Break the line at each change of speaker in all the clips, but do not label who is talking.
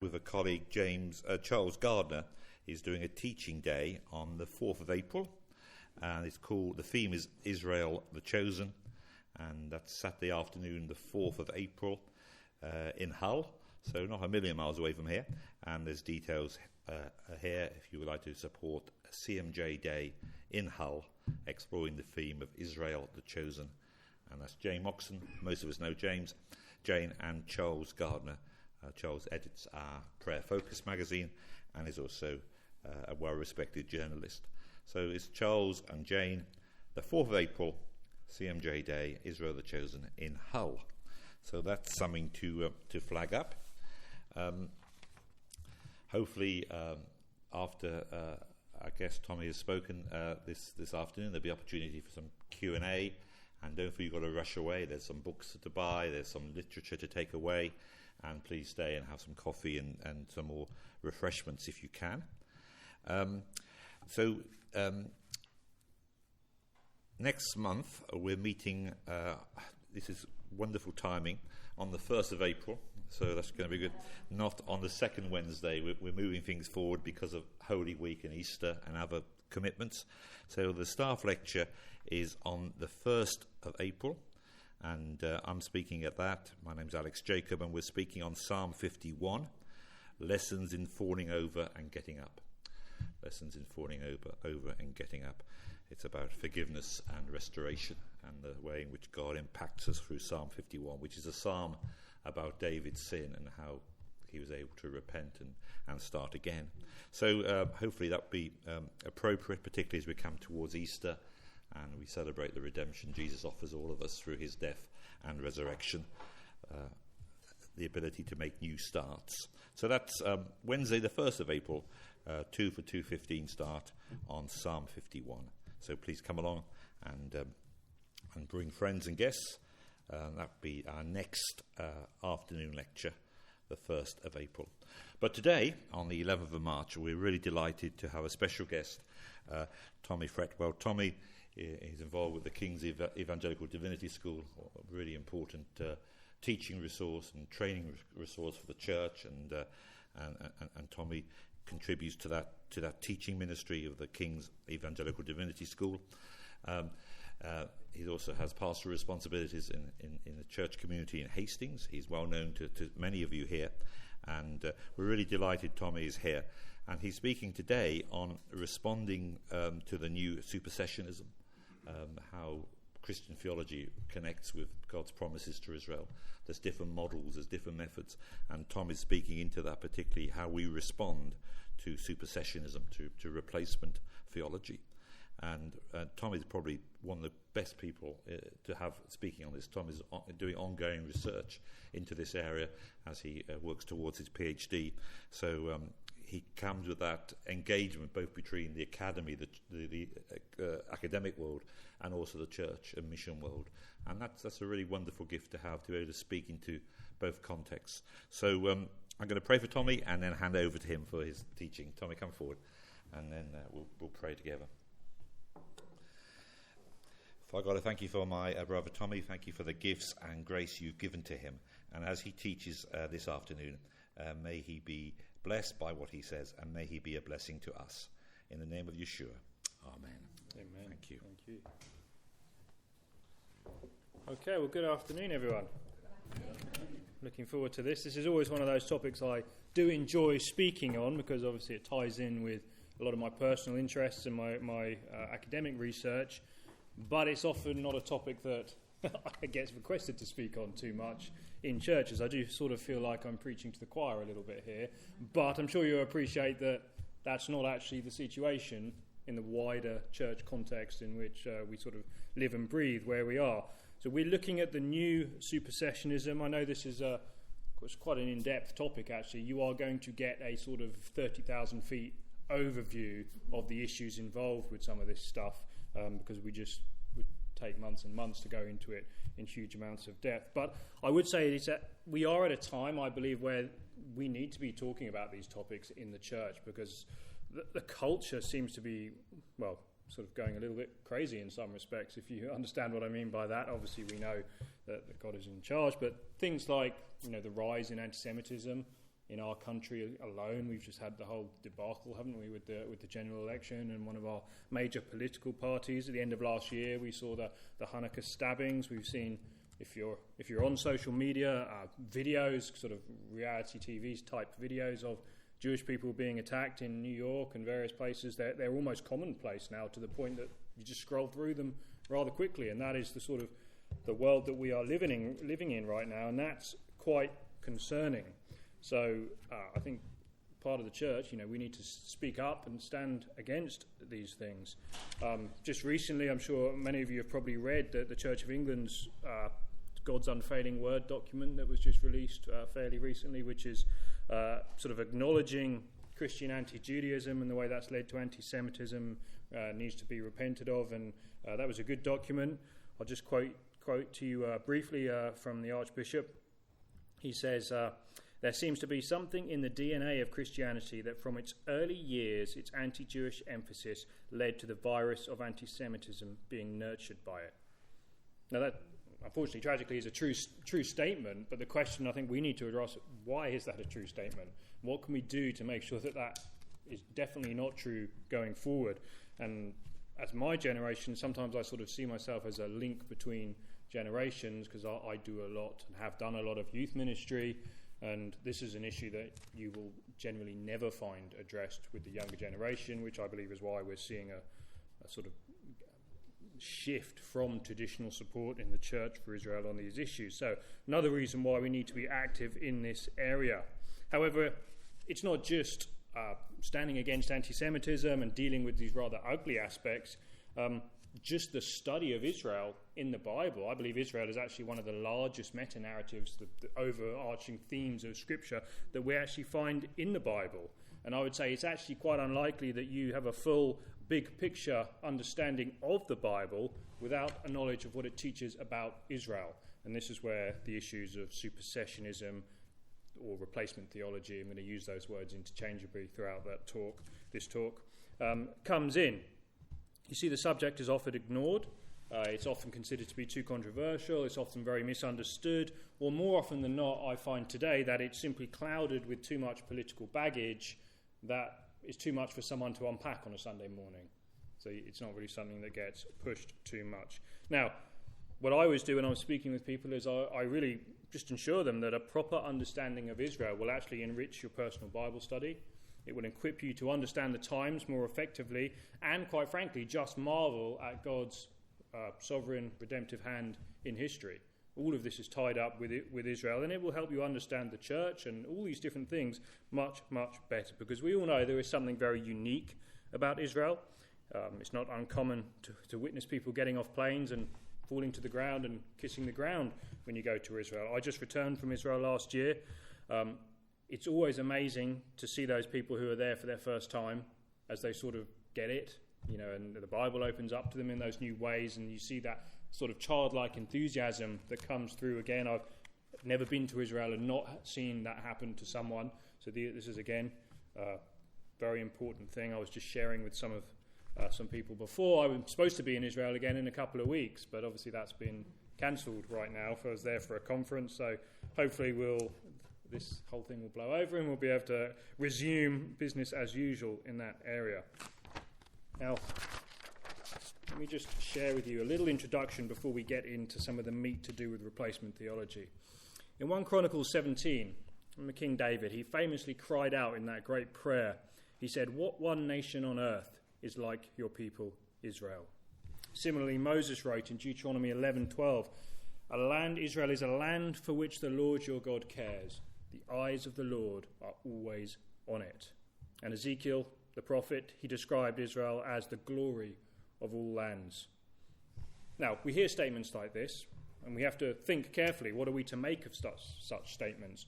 with a colleague, Charles Gardner. He's doing a teaching day on the 4th of April, and the theme is Israel the Chosen, and that's Saturday afternoon, the 4th of April, in Hull, so not a million miles away from here. And there's details here if you would like to support a CMJ Day in Hull, exploring the theme of Israel the Chosen. And that's Jane Moxon, most of us know Jane, and Charles Gardner. Charles edits our Prayer Focus magazine and is also a well-respected journalist. So it's Charles and Jane, the 4th of April, CMJ Day, Israel the Chosen in Hull. So that's something to flag up. Hopefully, after our guest Tommy has spoken this afternoon, there'll be opportunity for some Q&A. And don't feel you've got to rush away. There's some books to buy, there's some literature to take away, and please stay and have some coffee and some more refreshments if you can. Next month we're meeting, this is wonderful timing, on the 1st of April, so that's going to be good. Not on the second Wednesday. We're moving things forward because of Holy Week and Easter and other commitments. So the staff lecture is on the 1st of April, and I'm speaking at that. My name's Alex Jacob, and we're speaking on Psalm 51, Lessons in Falling Over and Getting Up. Lessons in Falling over and Getting Up. It's about forgiveness and restoration and the way in which God impacts us through Psalm 51, which is a psalm about David's sin and how he was able to repent and start again. So hopefully that will be appropriate, particularly as we come towards Easter and we celebrate the redemption Jesus offers all of us through his death and resurrection, the ability to make new starts. So that's Wednesday the 1st of April, 2 for 2:15 start on Psalm 51. So please come along and bring friends and guests. That will be our next afternoon lecture, the 1st of April. But today, on the 11th of March, we're really delighted to have a special guest, Tommy Fretwell. Tommy is involved with the King's Evangelical Divinity School, a really important teaching resource and training resource for the church, and Tommy contributes to that teaching ministry of the King's Evangelical Divinity School. He also has pastoral responsibilities in the church community in Hastings. He's well known to many of you here, and we're really delighted Tommy is here. And he's speaking today on responding to the new supersessionism, how Christian theology connects with God's promises to Israel. There's different models, there's different methods, and Tom is speaking into that, particularly how we respond to supersessionism, to replacement theology. And Tom is probably one of the best people to have speaking on this. Tom is doing ongoing research into this area as he works towards his PhD. So he comes with that engagement both between the academy, the academic world, and also the church and mission world. And that's a really wonderful gift to have, to be able to speak into both contexts. So I'm going to pray for Tommy and then hand over to him for his teaching. Tommy, come forward, and then we'll pray together. Father God, I thank you for my brother Tommy. Thank you for the gifts and grace you've given to him. And as he teaches this afternoon, may he be blessed by what he says, and may he be a blessing to us. In the name of Yeshua. Amen.
Amen.
Thank you.
Thank you. Okay, well, good afternoon, everyone. Looking forward to this. This is always one of those topics I do enjoy speaking on, because obviously it ties in with a lot of my personal interests and my academic research. But it's often not a topic that I get requested to speak on too much in churches. I do sort of feel like I'm preaching to the choir a little bit here, but I'm sure you'll appreciate that that's not actually the situation in the wider church context in which we sort of live and breathe where we are. So we're looking at the new supersessionism. I know this is quite an in-depth topic, actually. You are going to get a sort of 30,000 feet overview of the issues involved with some of this stuff, because we just would take months and months to go into it in huge amounts of depth. But I would say that we are at a time, I believe, where we need to be talking about these topics in the church, because the culture seems to be, well, sort of going a little bit crazy in some respects, if you understand what I mean by that. Obviously, we know that God is in charge, but things like, the rise in anti-Semitism, in our country alone, we've just had the whole debacle, haven't we, with the general election and one of our major political parties. At the end of last year, we saw the Hanukkah stabbings. We've seen, if you're on social media, videos, sort of reality TV type videos of Jewish people being attacked in New York and various places. They're almost commonplace now, to the point that you just scroll through them rather quickly, and that is the sort of the world that we are living in right now, and that's quite concerning. So I think part of the church, we need to speak up and stand against these things. Just recently, I'm sure many of you have probably read the Church of England's God's Unfailing Word document that was just released fairly recently, which is sort of acknowledging Christian anti-Judaism and the way that's led to anti-Semitism needs to be repented of, and that was a good document. I'll just quote to you briefly from the Archbishop. He says, there seems to be something in the DNA of Christianity that from its early years, its anti-Jewish emphasis led to the virus of anti-Semitism being nurtured by it. Now that, unfortunately, tragically, is a true statement, but the question I think we need to address, why is that a true statement? What can we do to make sure that that is definitely not true going forward? And as my generation, sometimes I sort of see myself as a link between generations, because I do a lot and have done a lot of youth ministry, and this is an issue that you will generally never find addressed with the younger generation, which I believe is why we're seeing a sort of shift from traditional support in the church for Israel on these issues. So another reason why we need to be active in this area. However, it's not just standing against anti-Semitism and dealing with these rather ugly aspects. Just the study of Israel in the Bible, I believe Israel is actually one of the largest meta-narratives, the overarching themes of Scripture that we actually find in the Bible. And I would say it's actually quite unlikely that you have a full big picture understanding of the Bible without a knowledge of what it teaches about Israel. And this is where the issues of supersessionism or replacement theology, I'm going to use those words interchangeably throughout this talk, comes in. You see, the subject is often ignored. It's often considered to be too controversial. It's often very misunderstood. Or more often than not, I find today that it's simply clouded with too much political baggage that is too much for someone to unpack on a Sunday morning. So it's not really something that gets pushed too much. Now, what I always do when I'm speaking with people is I really just ensure them that a proper understanding of Israel will actually enrich your personal Bible study. It will equip you to understand the times more effectively and, quite frankly, just marvel at God's sovereign, redemptive hand in history. All of this is tied up with Israel, and it will help you understand the church and all these different things much, much better, because we all know there is something very unique about Israel. It's not uncommon to witness people getting off planes and falling to the ground and kissing the ground when you go to Israel. I just returned from Israel last year. It's always amazing to see those people who are there for their first time as they sort of get it, and the Bible opens up to them in those new ways, and you see that sort of childlike enthusiasm that comes through again. I've never been to Israel and not seen that happen to someone. So this is, again, a very important thing. I was just sharing with some people before. I was supposed to be in Israel again in a couple of weeks, but obviously that's been cancelled right now. I was there for a conference, so hopefully this whole thing will blow over and we'll be able to resume business as usual in that area. Now, let me just share with you a little introduction before we get into some of the meat to do with replacement theology. In 1 Chronicles 17, from King David, he famously cried out in that great prayer. He said, "What one nation on earth is like your people Israel?" Similarly, Moses wrote in Deuteronomy 11.3.20, Israel is a land for which the Lord your God cares. The eyes of the Lord are always on it. And Ezekiel, the prophet, he described Israel as the glory of all lands. Now, we hear statements like this, and we have to think carefully, what are we to make of such statements?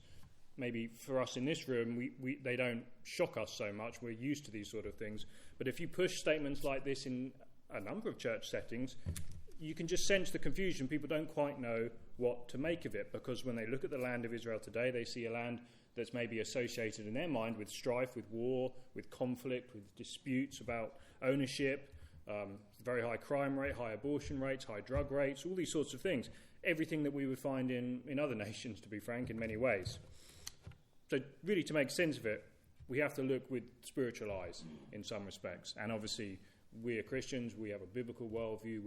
Maybe for us in this room, they don't shock us so much. We're used to these sort of things. But if you push statements like this in a number of church settings, you can just sense the confusion. People don't quite know what to make of it, because when they look at the land of Israel today, they see a land that's maybe associated in their mind with strife, with war, with conflict, with disputes about ownership, very high crime rate, high abortion rates, high drug rates, all these sorts of things. Everything that we would find in other nations, to be frank, in many ways. So really, to make sense of it, we have to look with spiritual eyes in some respects. And obviously, we are Christians. We have a biblical worldview.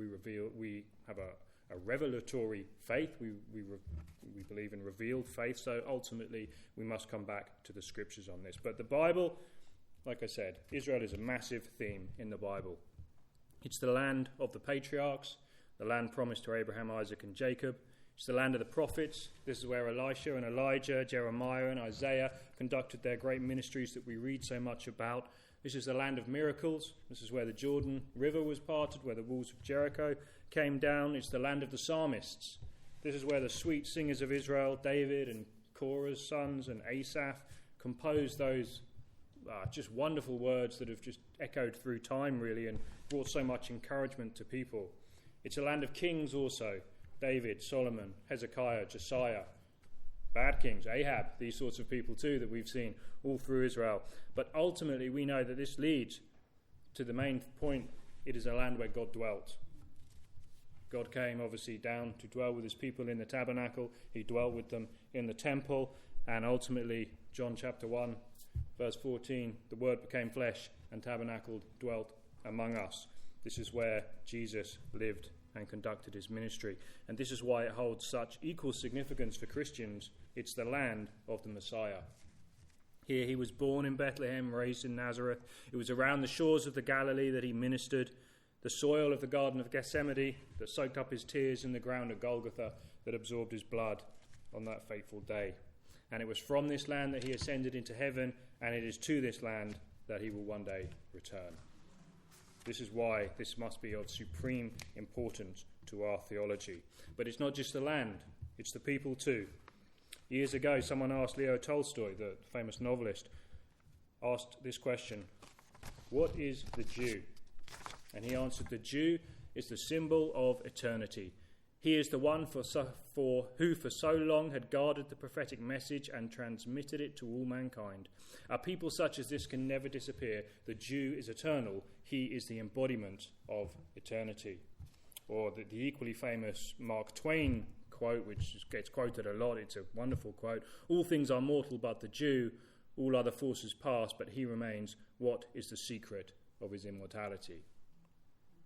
We have a revelatory faith. We believe in revealed faith. So ultimately, we must come back to the scriptures on this. But the Bible, like I said, Israel is a massive theme in the Bible. It's the land of the patriarchs, the land promised to Abraham, Isaac, and Jacob. It's the land of the prophets. This is where Elisha and Elijah, Jeremiah and Isaiah conducted their great ministries that we read so much about. This is the land of miracles. This is where the Jordan River was parted, where the walls of Jericho came down. It's the land of the psalmists. This is where the sweet singers of Israel, David and Korah's sons and Asaph, composed those just wonderful words that have just echoed through time, really, and brought so much encouragement to people. It's a land of kings also. David, Solomon, Hezekiah, Josiah, bad kings, Ahab, these sorts of people too that we've seen all through Israel. But ultimately we know that this leads to the main point. It is a land where God dwelt. God came obviously down to dwell with his people in the tabernacle. He dwelt with them in the temple. And ultimately, John chapter 1, verse 14, the word became flesh and tabernacled, dwelt among us. This is where Jesus lived and conducted his ministry. And this is why it holds such equal significance for Christians. It's the land of the Messiah. Here he was born in Bethlehem, raised in Nazareth. It was around the shores of the Galilee that he ministered. The soil of the Garden of Gethsemane that soaked up his tears, in the ground of Golgotha that absorbed his blood on that fateful day. And it was from this land that he ascended into heaven, and it is to this land that he will one day return. This is why this must be of supreme importance to our theology. But it's not just the land, it's the people too. Years ago, someone asked Leo Tolstoy, the famous novelist, asked this question: what is the Jew? And he answered, the Jew is the symbol of eternity. He is the one who for so long had guarded the prophetic message and transmitted it to all mankind. A people such as this can never disappear. The Jew is eternal. He is the embodiment of eternity. Or the equally famous Mark Twain quote, which gets quoted a lot. It's a wonderful quote. All things are mortal but the Jew. All other forces pass, but he remains. What is the secret of his immortality?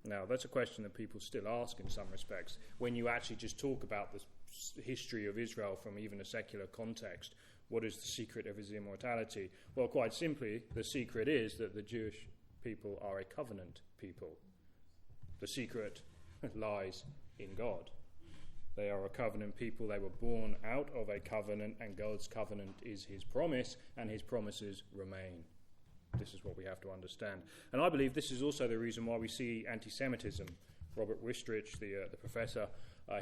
Now, that's a question that people still ask in some respects when you actually just talk about the history of Israel from even a secular context. What is the secret of his immortality? Well, quite simply, the secret is that the Jewish people are a covenant people. The secret lies in God. They are a covenant people. They were born out of a covenant, and God's covenant is his promise, and his promises remain. This is what we have to understand. And I believe this is also the reason why we see anti-Semitism. Robert Wistrich, the professor,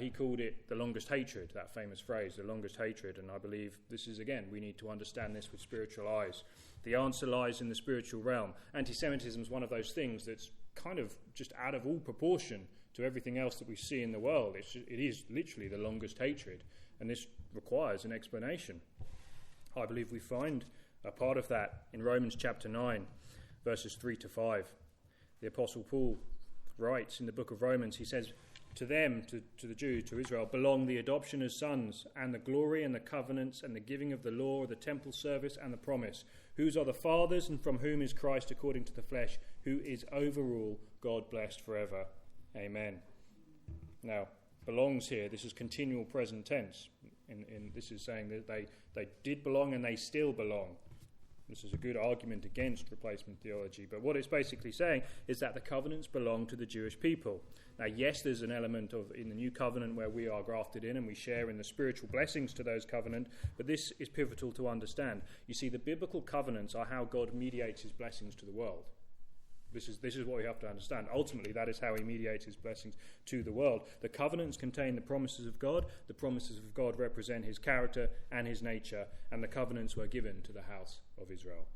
he called it the longest hatred, that famous phrase, the longest hatred. And I believe this is, again, we need to understand this with spiritual eyes. The answer lies in the spiritual realm. Anti-Semitism is one of those things that's kind of just out of all proportion to everything else that we see in the world. It is literally the longest hatred. And this requires an explanation. I believe we find a part of that in Romans chapter 9, verses 3 to 5. The Apostle Paul writes in the book of Romans, he says, to them, to the Jews, to Israel, belong the adoption as sons, and the glory and the covenants, and the giving of the law, the temple service, and the promise, whose are the fathers, and from whom is Christ according to the flesh, who is over all, God blessed forever. Amen. Now, belongs here, this is continual present tense. This is saying that they did belong and they still belong. This is a good argument against replacement theology. But what it's basically saying is that the covenants belong to the Jewish people. Now, yes, there's an element of in the new covenant where we are grafted in and we share in the spiritual blessings to those covenants, but this is pivotal to understand. You see, the biblical covenants are how God mediates his blessings to the world. This is what we have to understand. Ultimately, that is how he mediates his blessings to the world. The covenants contain the promises of God. The promises of God represent his character and his nature, and the covenants were given to the house of Israel.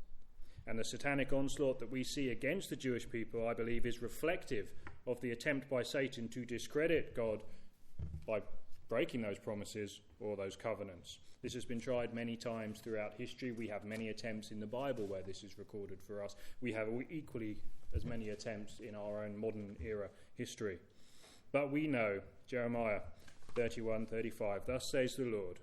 And the satanic onslaught that we see against the Jewish people, I believe, is reflective of the attempt by Satan to discredit God by breaking those promises or those covenants. This has been tried many times throughout history. We have many attempts in the Bible where this is recorded for us. We have equally as many attempts in our own modern era history. But we know, Jeremiah 31:35, thus says the Lord,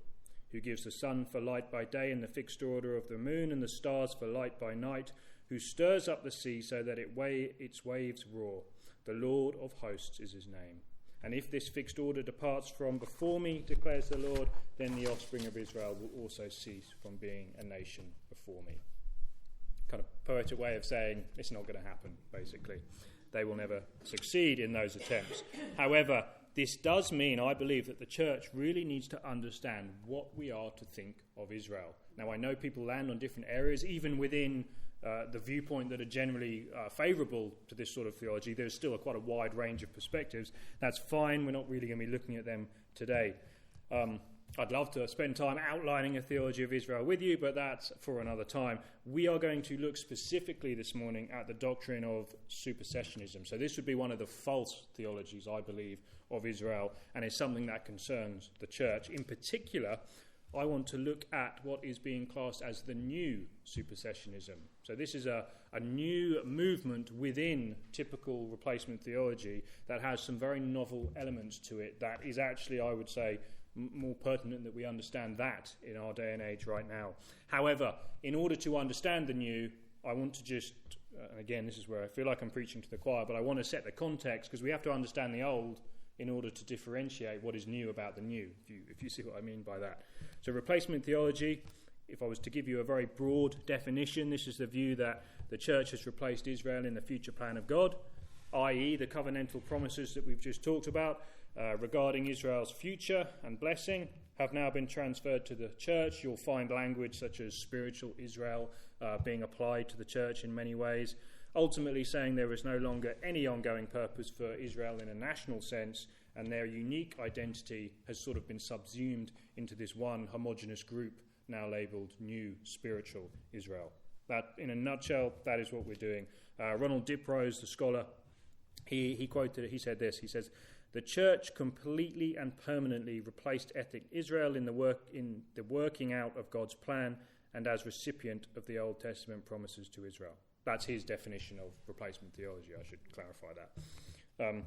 who gives the sun for light by day and the fixed order of the moon and the stars for light by night, who stirs up the sea so that its waves roar. The Lord of hosts is his name. And if this fixed order departs from before me, declares the Lord, then the offspring of Israel will also cease from being a nation before me. Kind of poetic way of saying it's not going to happen, basically. They will never succeed in those attempts. However, this does mean, I believe, that the church really needs to understand what we are to think of Israel. Now, I know people land on different areas, even within the viewpoint that are generally favourable to this sort of theology. There's still quite a wide range of perspectives. That's fine. We're not really going to be looking at them today. I'd love to spend time outlining a theology of Israel with you, but that's for another time. We are going to look specifically this morning at the doctrine of supersessionism. So this would be one of the false theologies, I believe, of Israel, and is something that concerns the church. In particular, I want to look at what is being classed as the new supersessionism. So this is a new movement within typical replacement theology that has some very novel elements to it that is actually, I would say, more pertinent that we understand that in our day and age right now. However, in order to understand the new, I want to just, again, this is where I feel like I'm preaching to the choir, but I want to set the context because we have to understand the old in order to differentiate what is new about the new, if you see what I mean by that. So replacement theology, if I was to give you a very broad definition, this is the view that the church has replaced Israel in the future plan of God, i.e. the covenantal promises that we've just talked about regarding Israel's future and blessing have now been transferred to the church. You'll find language such as spiritual Israel being applied to the church in many ways, ultimately saying there is no longer any ongoing purpose for Israel in a national sense, and their unique identity has sort of been subsumed into this one homogeneous group now labelled New Spiritual Israel. That, in a nutshell, that is what we're doing. Ronald Diprose, the scholar, he quoted it, he said this, he says, "The church completely and permanently replaced ethnic Israel in the working out of God's plan and as recipient of the Old Testament promises to Israel." That's his definition of replacement theology, I should clarify that.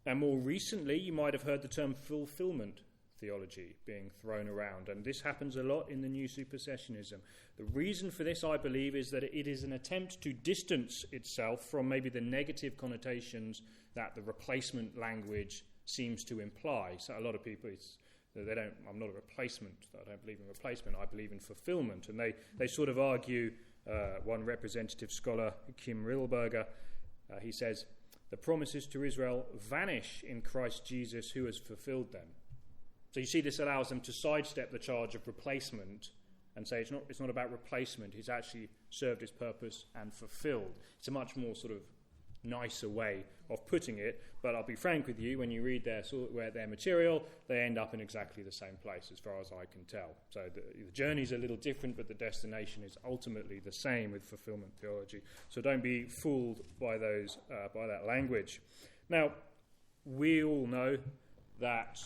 Now, more recently, you might have heard the term fulfillment theology being thrown around, and this happens a lot in the new supersessionism. The reason for this, I believe, is that it is an attempt to distance itself from maybe the negative connotations that the replacement language seems to imply. So a lot of people, I'm not a replacement, I don't believe in replacement, I believe in fulfillment. And they sort of argue, one representative scholar, Kim Rilberger, he says, "The promises to Israel vanish in Christ Jesus who has fulfilled them." So you see, this allows them to sidestep the charge of replacement and say it's not about replacement, it's actually served its purpose and fulfilled. It's a much more sort of nicer way of putting it, but I'll be frank with you, when you read their material, they end up in exactly the same place as far as I can tell. So the journey's a little different, but the destination is ultimately the same with fulfillment theology. So don't be fooled by by that language. Now, we all know that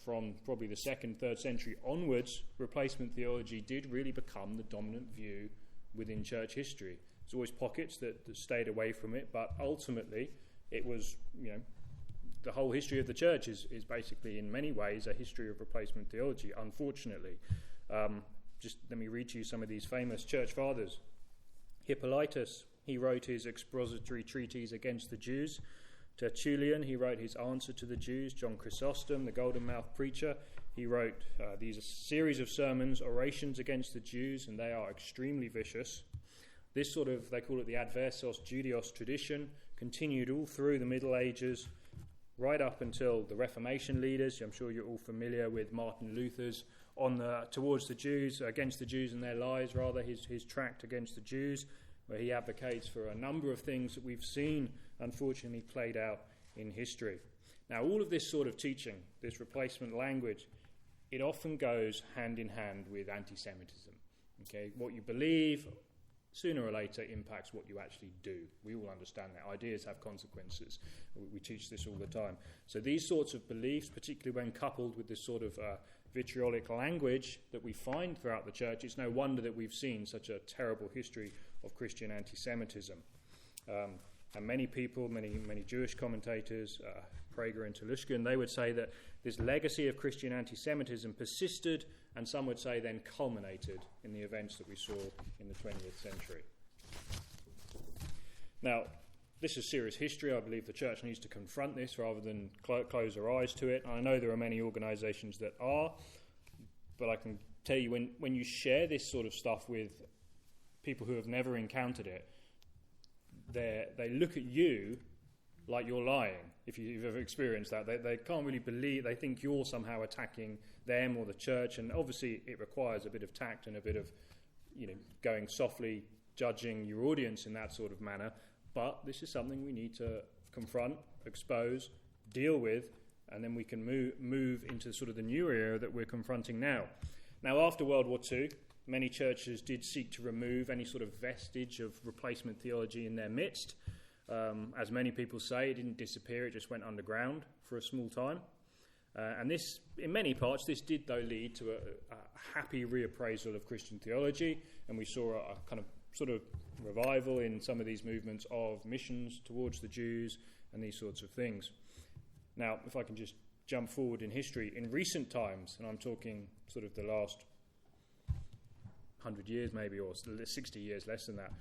from probably the 2nd, 3rd century onwards, replacement theology did really become the dominant view within church history. There's always pockets that stayed away from it, but ultimately it was, the whole history of the church is basically in many ways a history of replacement theology, unfortunately. Just let me read to you some of these famous church fathers. Hippolytus, he wrote his expository treatise against the Jews. Tertullian, he wrote his answer to the Jews. John Chrysostom, the golden-mouthed preacher, he wrote these series of sermons, orations against the Jews, and they are extremely vicious. This sort of, they call it the Adversos Judaeos tradition, continued all through the Middle Ages, right up until the Reformation leaders. I'm sure you're all familiar with Martin Luther's towards the Jews, against the Jews and their lies, rather, his tract against the Jews, where he advocates for a number of things that we've seen, unfortunately, played out in history. Now, all of this sort of teaching, this replacement language, it often goes hand in hand with anti-Semitism. Okay, what you believe sooner or later impacts what you actually do. We all understand that. Ideas have consequences. We teach this all the time. So these sorts of beliefs, particularly when coupled with this sort of vitriolic language that we find throughout the church, it's no wonder that we've seen such a terrible history of Christian anti-Semitism. And many people, many Jewish commentators, Prager and Tolushka, and they would say that this legacy of Christian anti-Semitism persisted, and some would say then culminated in the events that we saw in the 20th century. Now, this is serious history. I believe the church needs to confront this rather than close our eyes to it. I know there are many organisations that are, but I can tell you when you share this sort of stuff with people who have never encountered it, they look at you like you're lying, if you've ever experienced that. They can't really believe, they think you're somehow attacking them or the church, and obviously it requires a bit of tact and a bit of, going softly, judging your audience in that sort of manner. But this is something we need to confront, expose, deal with, and then we can move into sort of the new era that we're confronting now. Now, after World War II, many churches did seek to remove any sort of vestige of replacement theology in their midst. As many people say, it didn't disappear, it just went underground for a small time. And this, in many parts, this did, though, lead to a happy reappraisal of Christian theology, and we saw a kind of sort of revival in some of these movements of missions towards the Jews and these sorts of things. Now, if I can just jump forward in history, in recent times, and I'm talking sort of the last 100 years maybe, or 60 years, less than that,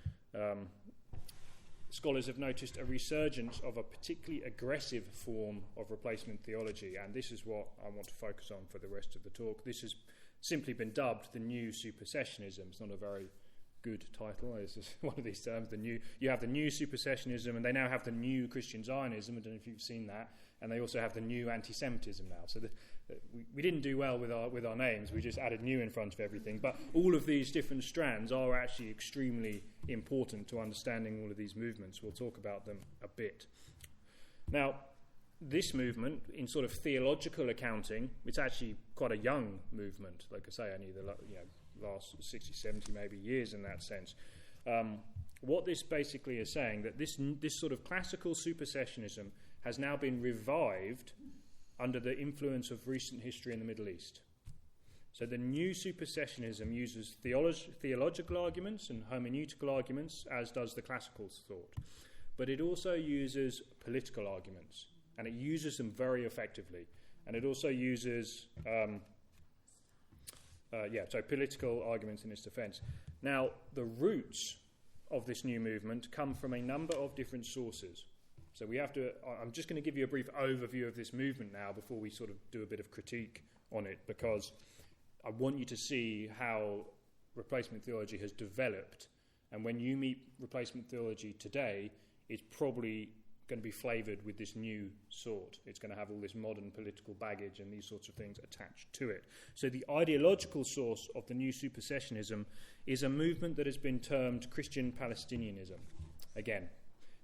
scholars have noticed a resurgence of a particularly aggressive form of replacement theology, and this is what I want to focus on for the rest of the talk. This has simply been dubbed the new supersessionism. It's not a very good title. It's just one of these terms. You have the new supersessionism, and they now have the new Christian Zionism. I don't know if you've seen that. And they also have the new anti-Semitism now. So we didn't do well with our names. We just added new in front of everything. But all of these different strands are actually extremely important to understanding all of these movements. We'll talk about them a bit. Now, this movement, in sort of theological accounting, it's actually quite a young movement. like I say, only the last 60, 70 maybe years in that sense. What this basically is saying, that this sort of classical supersessionism has now been revived under the influence of recent history in the Middle East. So the new supersessionism uses theological arguments and hermeneutical arguments, as does the classical thought. But it also uses political arguments, and it uses them very effectively. And it also uses political arguments in its defence. Now, the roots of this new movement come from a number of different sources. So I'm just going to give you a brief overview of this movement now before we sort of do a bit of critique on it, because I want you to see how replacement theology has developed. And when you meet replacement theology today, it's probably going to be flavoured with this new sort. It's going to have all this modern political baggage and these sorts of things attached to it. So the ideological source of the new supersessionism is a movement that has been termed Christian Palestinianism. Again,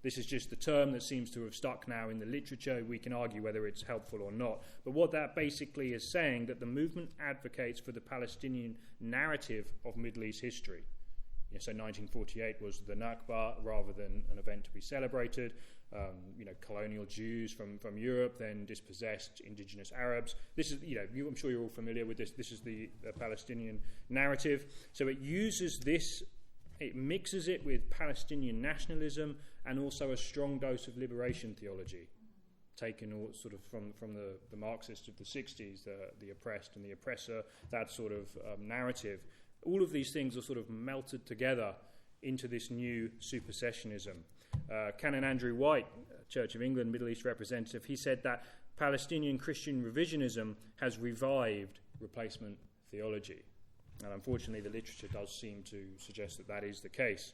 this is just the term that seems to have stuck now in the literature. We can argue whether it's helpful or not. But what that basically is saying, that the movement advocates for the Palestinian narrative of Middle East history. So 1948 was the Nakba rather than an event to be celebrated. Colonial Jews from Europe then dispossessed indigenous Arabs. This is, I'm sure you're all familiar with this. This is the Palestinian narrative. So it uses this, it mixes it with Palestinian nationalism and also a strong dose of liberation theology, taken all sort of from the Marxists of the 60s, the oppressed and the oppressor, that sort of narrative. All of these things are sort of melted together into this new supersessionism. Canon Andrew White, Church of England Middle East representative, he said that Palestinian Christian revisionism has revived replacement theology. And unfortunately, the literature does seem to suggest that is the case.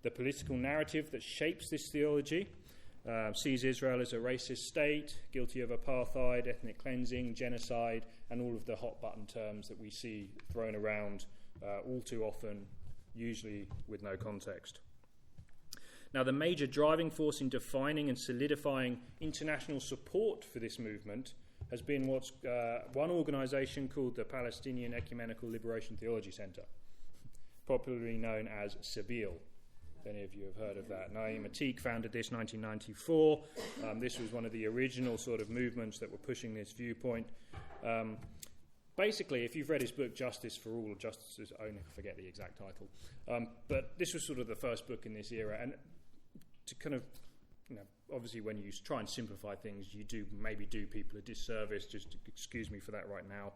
The political narrative that shapes this theology sees Israel as a racist state, guilty of apartheid, ethnic cleansing, genocide, and all of the hot-button terms that we see thrown around all too often, usually with no context. Now, the major driving force in defining and solidifying international support for this movement has been what's one organisation called the Palestinian Ecumenical Liberation Theology Centre, popularly known as SABIL. If any of you have heard of that. Naeem Atik founded this in 1994. This was one of the original sort of movements that were pushing this viewpoint. Basically, if you've read his book, Justice for All, Justice's Own, I forget the exact title, but this was sort of the first book in this era. And to kind of obviously when you try and simplify things, you do maybe do people a disservice, just excuse me for that right now.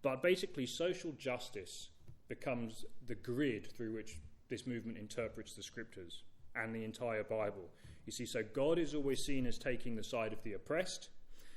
But basically, social justice becomes the grid through which this movement interprets the scriptures and the entire Bible. You see, so God is always seen as taking the side of the oppressed,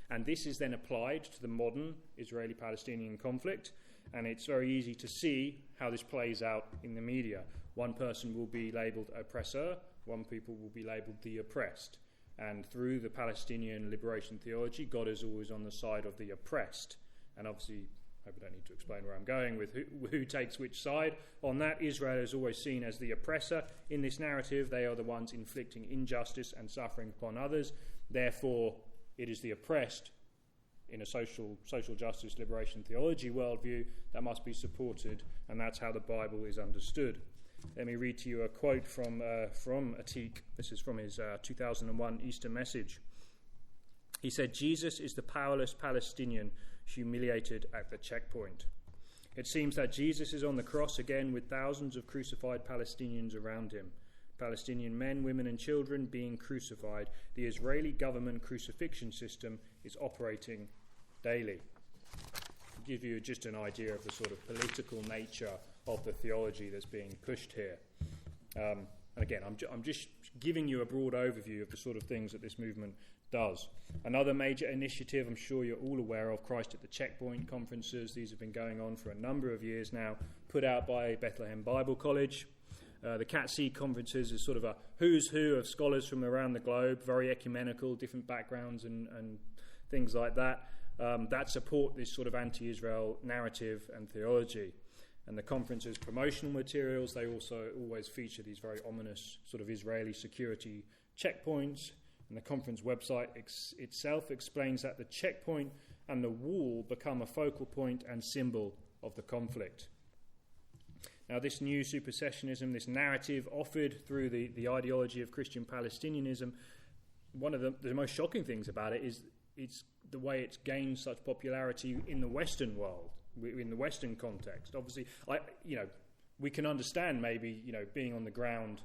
and this is then applied to the modern Israeli-Palestinian conflict, and it's very easy to see how this plays out in the media. One person will be labelled oppressor, one people will be labelled the oppressed. And through the Palestinian liberation theology, God is always on the side of the oppressed. And obviously, I hope I don't need to explain where I'm going with who takes which side. On that, Israel is always seen as the oppressor. In this narrative, they are the ones inflicting injustice and suffering upon others. Therefore, it is the oppressed in a social justice liberation theology worldview that must be supported, and that's how the Bible is understood. Let me read to you a quote from Atik. This is from his 2001 Easter message. He said, "Jesus is the powerless Palestinian humiliated at the checkpoint. It seems that Jesus is on the cross again with thousands of crucified Palestinians around him. Palestinian men, women and children being crucified. The Israeli government crucifixion system is operating daily." To give you just an idea of the sort of political nature of the theology that's being pushed here. And again, I'm just giving you a broad overview of the sort of things that this movement does. Another major initiative, I'm sure you're all aware of, Christ at the Checkpoint conferences. These have been going on for a number of years now, put out by Bethlehem Bible College. The Cat C conferences is sort of a who's who of scholars from around the globe, very ecumenical, different backgrounds and things like that, that support this sort of anti-Israel narrative and theology. And the conference's promotional materials, they also always feature these very ominous sort of Israeli security checkpoints. And the conference website itself explains that the checkpoint and the wall become a focal point and symbol of the conflict. Now, this new supersessionism, this narrative offered through the ideology of Christian Palestinianism, one of the most shocking things about it is it's the way it's gained such popularity in the Western world, in the Western context. Obviously, we can understand maybe, being on the ground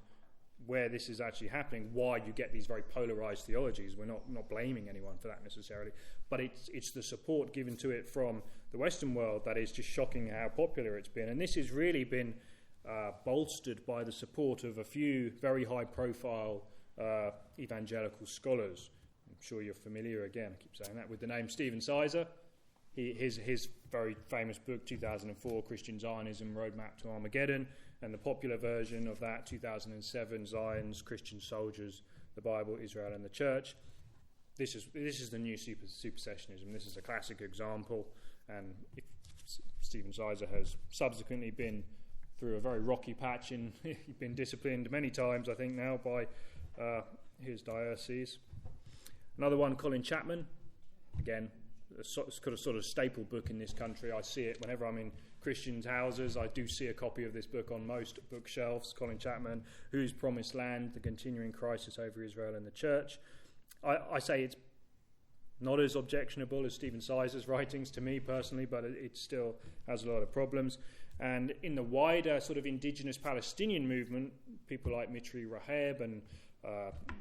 where this is actually happening, why you get these very polarised theologies. We're not blaming anyone for that necessarily, but it's the support given to it from the Western world that is just shocking how popular it's been. And this has really been bolstered by the support of a few very high-profile evangelical scholars. I'm sure you're familiar, again, I keep saying that, with the name Stephen Sizer. His very famous book, 2004, Christian Zionism, Roadmap to Armageddon, and the popular version of that, 2007, Zion's Christian Soldiers, the Bible, Israel and the Church. This is the new supersessionism. This is a classic example, and Stephen Sizer has subsequently been through a very rocky patch, and he's been disciplined many times, I think, now by his diocese. Another one, Colin Chapman, again, it's got a sort of staple book in this country. I see it whenever I'm in Christians' houses. I do see a copy of this book on most bookshelves. Colin Chapman, Whose Promised Land? The Continuing Crisis Over Israel and the Church. I say it's not as objectionable as Stephen Sizer's writings to me personally, but it still has a lot of problems. And in the wider sort of indigenous Palestinian movement, people like Mitri Raheb and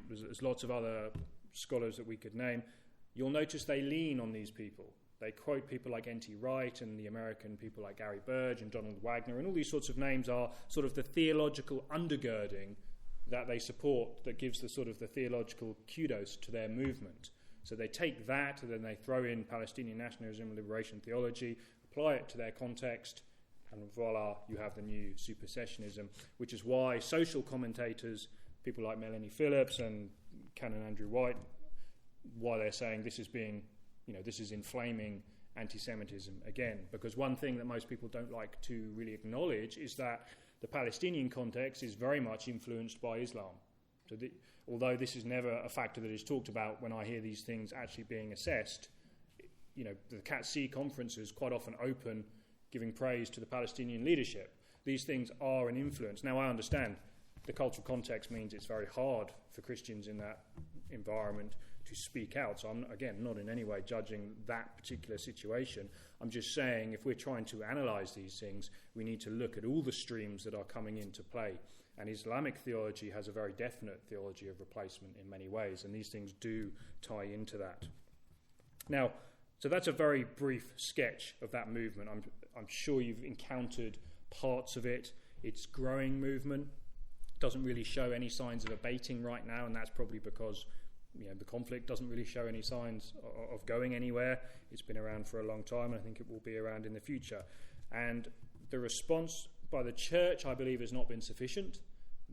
there's lots of other scholars that we could name, you'll notice they lean on these people. They quote people like N.T. Wright and the American people like Gary Burge and Donald Wagner, and all these sorts of names are sort of the theological undergirding that they support that gives the sort of the theological kudos to their movement. So they take that and then they throw in Palestinian nationalism and liberation theology, apply it to their context, and voila, you have the new supersessionism, which is why social commentators, people like Melanie Phillips and Canon Andrew White, why they're saying this is inflaming anti-Semitism again. Because one thing that most people don't like to really acknowledge is that the Palestinian context is very much influenced by Islam. So although this is never a factor that is talked about when I hear these things actually being assessed, the Cat C conferences quite often open giving praise to the Palestinian leadership. These things are an influence. Now, I understand the cultural context means it's very hard for Christians in that environment to speak out. So I'm, again, not in any way judging that particular situation. I'm just saying if we're trying to analyse these things, we need to look at all the streams that are coming into play. And Islamic theology has a very definite theology of replacement in many ways, and these things do tie into that. Now, so that's a very brief sketch of that movement. I'm sure you've encountered parts of it. It's growing movement. Doesn't really show any signs of abating right now, and that's probably because the conflict doesn't really show any signs of going anywhere. It's been around for a long time, and I think it will be around in the future. And the response by the church, I believe, has not been sufficient.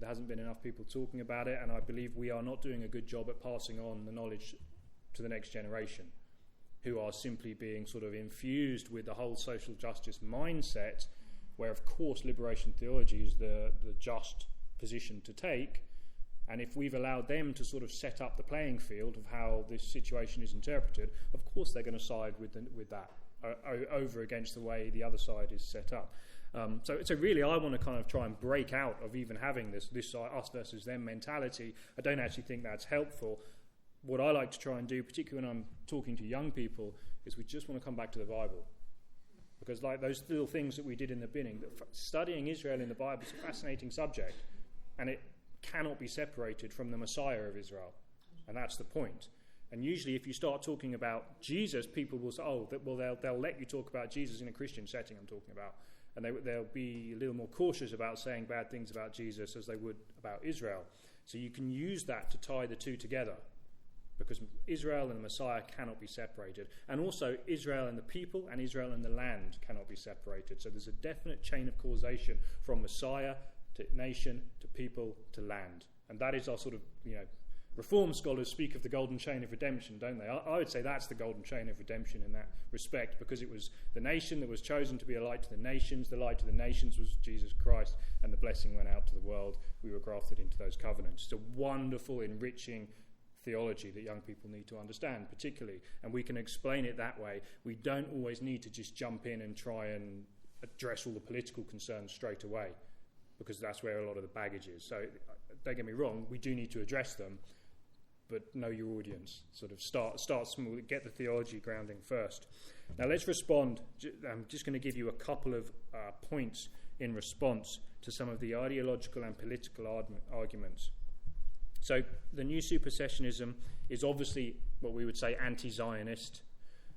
There hasn't been enough people talking about it, and I believe we are not doing a good job at passing on the knowledge to the next generation, who are simply being sort of infused with the whole social justice mindset, where, of course, liberation theology is the just position to take. And if we've allowed them to sort of set up the playing field of how this situation is interpreted, of course they're going to side with that over against the way the other side is set up. So really I want to kind of try and break out of even having this us versus them mentality. I don't actually think that's helpful. What I like to try and do, particularly when I'm talking to young people, is we just want to come back to the Bible. Because like those little things that we did in the beginning, studying Israel in the Bible is a fascinating subject, and it cannot be separated from the Messiah of Israel. And that's the point. And usually if you start talking about Jesus, people will say, they'll let you talk about Jesus in a Christian setting, I'm talking about. And they'll be a little more cautious about saying bad things about Jesus as they would about Israel. So you can use that to tie the two together, because Israel and the Messiah cannot be separated. And also Israel and the people and Israel and the land cannot be separated. So there's a definite chain of causation from Messiah to nation, to people, to land. And that is our sort of, Reformed scholars speak of the golden chain of redemption, don't they? I would say that's the golden chain of redemption in that respect, because it was the nation that was chosen to be a light to the nations. The light to the nations was Jesus Christ, and the blessing went out to the world. We were grafted into those covenants. It's a wonderful, enriching theology that young people need to understand, particularly, and we can explain it that way. We don't always need to just jump in and try and address all the political concerns straight away, because that's where a lot of the baggage is. So don't get me wrong, we do need to address them, but know your audience. Sort of start small, get the theology grounding first. Now let's respond. I'm just going to give you a couple of points in response to some of the ideological and political arguments. So the new supersessionism is obviously what we would say anti-Zionist,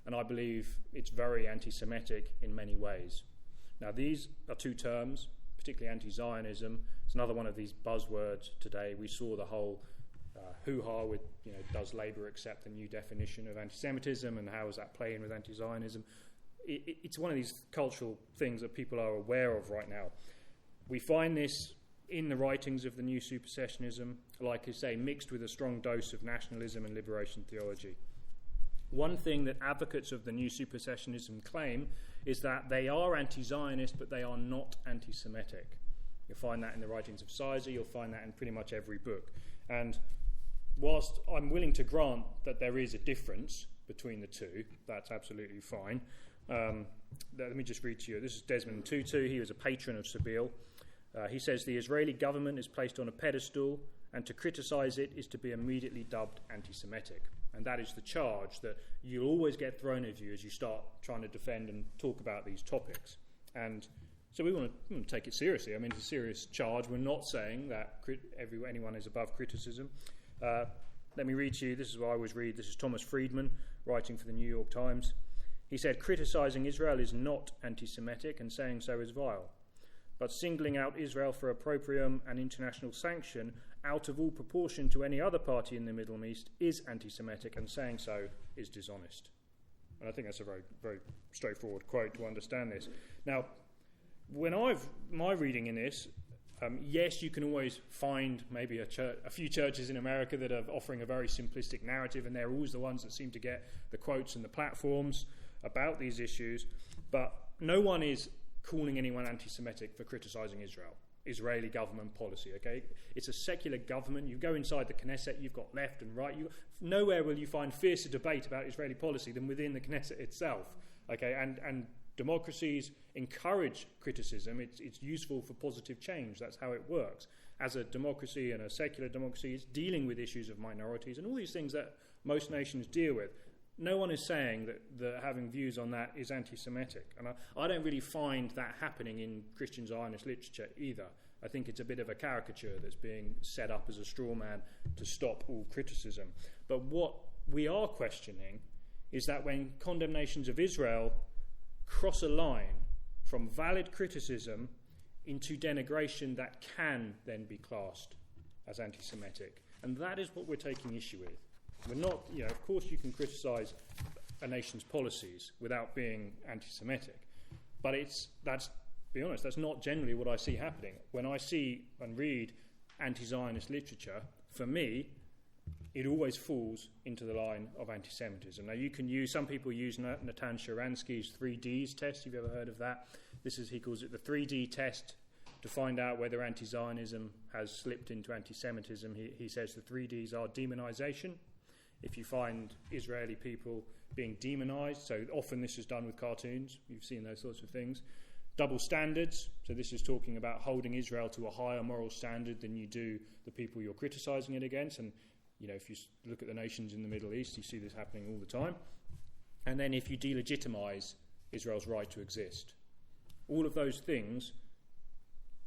and I believe it's very anti-Semitic in many ways. Now these are two terms, particularly anti-Zionism. It's another one of these buzzwords today. We saw the whole hoo-ha with, does Labour accept the new definition of anti-Semitism, and how does that play in with anti-Zionism? It's one of these cultural things that people are aware of right now. We find this in the writings of the new supersessionism, like I say, mixed with a strong dose of nationalism and liberation theology. One thing that advocates of the new supersessionism claim is that they are anti-Zionist, but they are not anti-Semitic. You'll find that in the writings of Sizer, you'll find that in pretty much every book. And whilst I'm willing to grant that there is a difference between the two, that's absolutely fine. Let me just read to you. This is Desmond Tutu. He was a patron of Sabeel. He says the Israeli government is placed on a pedestal, and to criticise it is to be immediately dubbed anti-Semitic. And that is the charge that you'll always get thrown at you as you start trying to defend and talk about these topics. And so we want to take it seriously. I mean, it's a serious charge. We're not saying that anyone is above criticism. Let me read to you. This is what I always read. This is Thomas Friedman, writing for the New York Times. He said, criticising Israel is not anti-Semitic, and saying so is vile. But singling out Israel for opprobrium and international sanction out of all proportion to any other party in the Middle East is anti-Semitic, and saying so is dishonest. And I think that's a very, very straightforward quote to understand this. Now, when my reading in this, yes, you can always find maybe a few churches in America that are offering a very simplistic narrative, and they're always the ones that seem to get the quotes and the platforms about these issues. But no one is calling anyone anti-Semitic for criticising Israel, Israeli government policy, okay? It's a secular government. You go inside the Knesset, you've got left and right. Nowhere will you find fiercer debate about Israeli policy than within the Knesset itself, okay? And democracies encourage criticism. It's useful for positive change. That's how it works. As a democracy and a secular democracy, it's dealing with issues of minorities and all these things that most nations deal with. No one is saying that having views on that is anti-Semitic. And I don't really find that happening in Christian Zionist literature either. I think it's a bit of a caricature that's being set up as a straw man to stop all criticism. But what we are questioning is that when condemnations of Israel cross a line from valid criticism into denigration that can then be classed as anti-Semitic. And that is what we're taking issue with. We're not, of course you can criticise a nation's policies without being anti-Semitic, but that's not generally what I see happening. When I see and read anti-Zionist literature, for me, it always falls into the line of anti-Semitism. Now, some people use Natan Sharansky's 3Ds test. You've ever heard of that? He calls it the 3D test to find out whether anti-Zionism has slipped into anti-Semitism. He says the 3Ds are demonization. If you find Israeli people being demonized, so often this is done with cartoons, you've seen those sorts of things. Double standards, so this is talking about holding Israel to a higher moral standard than you do the people you're criticizing it against. And if you look at the nations in the Middle East, you see this happening all the time. And then if you delegitimize Israel's right to exist. All of those things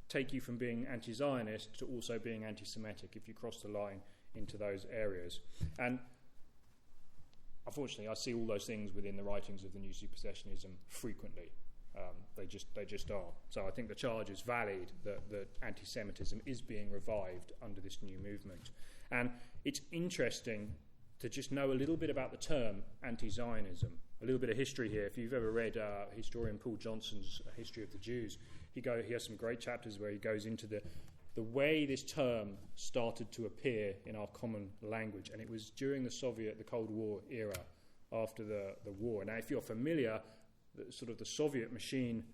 take you from being anti-Zionist to also being anti-Semitic if you cross the line into those areas. And unfortunately, I see all those things within the writings of the new supersessionism frequently. They just are. So I think the charge is valid that anti-Semitism is being revived under this new movement. And it's interesting to just know a little bit about the term anti-Zionism. A little bit of history here. If you've ever read historian Paul Johnson's History of the Jews, he has some great chapters where he goes into the way this term started to appear in our common language. And it was during the Cold War era, after the war. Now, if you're familiar, the Soviet machine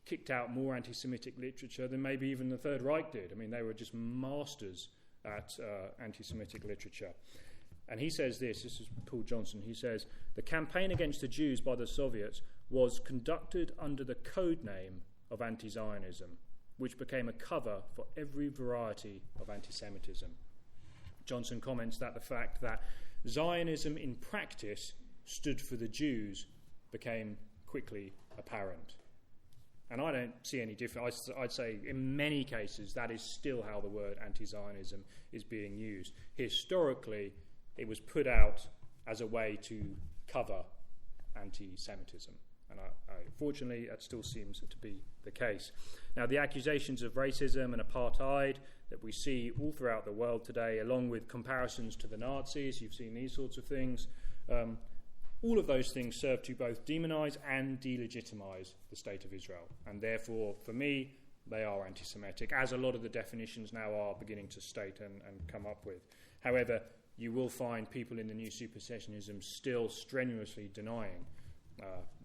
kicked out more anti-Semitic literature than maybe even the Third Reich did. I mean, they were just masters at anti-Semitic literature. And he says this is Paul Johnson, he says, the campaign against the Jews by the Soviets was conducted under the code name of anti-Zionism, which became a cover for every variety of anti-Semitism. Johnson comments that the fact that Zionism in practice stood for the Jews became quickly apparent. And I don't see any different. I'd say in many cases that is still how the word anti-Zionism is being used. Historically, it was put out as a way to cover anti-Semitism. And fortunately, that still seems to be the case. Now, the accusations of racism and apartheid that we see all throughout the world today, along with comparisons to the Nazis, you've seen these sorts of things, all of those things serve to both demonize and delegitimize the state of Israel. And therefore, for me, they are anti-Semitic, as a lot of the definitions now are beginning to state and come up with. However, you will find people in the new supersessionism still strenuously denying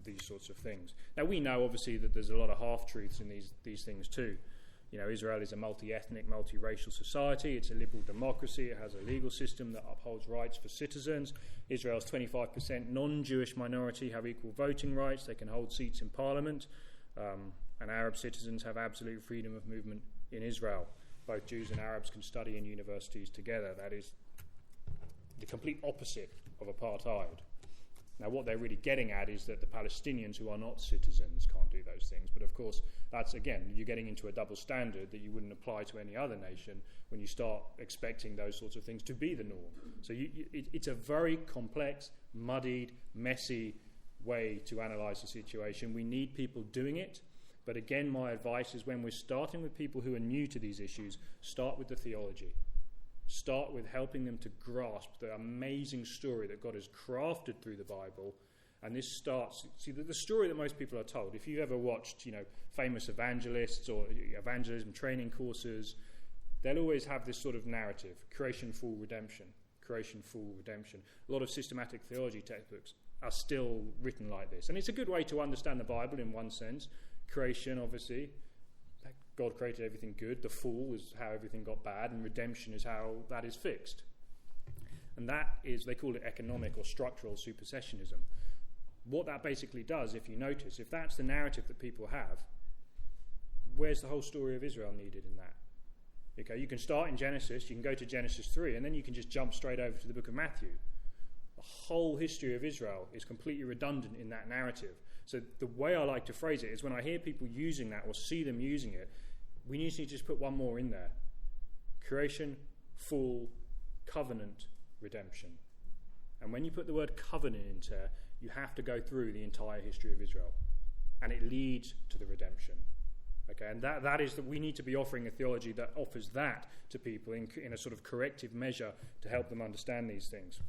these sorts of things. Now, we know, obviously, that there's a lot of half-truths in these things too. Israel is a multi-ethnic, multi-racial society. It's a liberal democracy. It has a legal system that upholds rights for citizens. Israel's 25% non-Jewish minority have equal voting rights. They can hold seats in parliament. And Arab citizens have absolute freedom of movement in Israel. Both Jews and Arabs can study in universities together. That is the complete opposite of apartheid. Now, what they're really getting at is that the Palestinians who are not citizens can't do those things. But, of course, that's, again, you're getting into a double standard that you wouldn't apply to any other nation when you start expecting those sorts of things to be the norm. So it's a very complex, muddied, messy way to analyse the situation. We need people doing it. But, again, my advice is when we're starting with people who are new to these issues, start with the theology. Start with helping them to grasp the amazing story that God has crafted through the Bible. And this starts, see, the story that most people are told. If you ever watched, famous evangelists or evangelism training courses, they'll always have this sort of narrative: creation, fall, redemption. Creation, fall, redemption. A lot of systematic theology textbooks are still written like this. And it's a good way to understand the Bible in one sense. Creation, obviously, God created everything good. The fall is how everything got bad, and redemption is how that is fixed. And that is, they call it economic or structural supersessionism. What that basically does, if you notice, if that's the narrative that people have, where's the whole story of Israel needed in that? Okay, you can start in Genesis, you can go to Genesis 3, and then you can just jump straight over to the book of Matthew. The whole history of Israel is completely redundant in that narrative. So the way I like to phrase it is when I hear people using that or see them using it, we need to just put one more in there. Creation, fall, covenant, redemption. And when you put the word covenant into there, you have to go through the entire history of Israel. And it leads to the redemption. Okay, and that is that we need to be offering a theology that offers that to people in a sort of corrective measure to help them understand these things.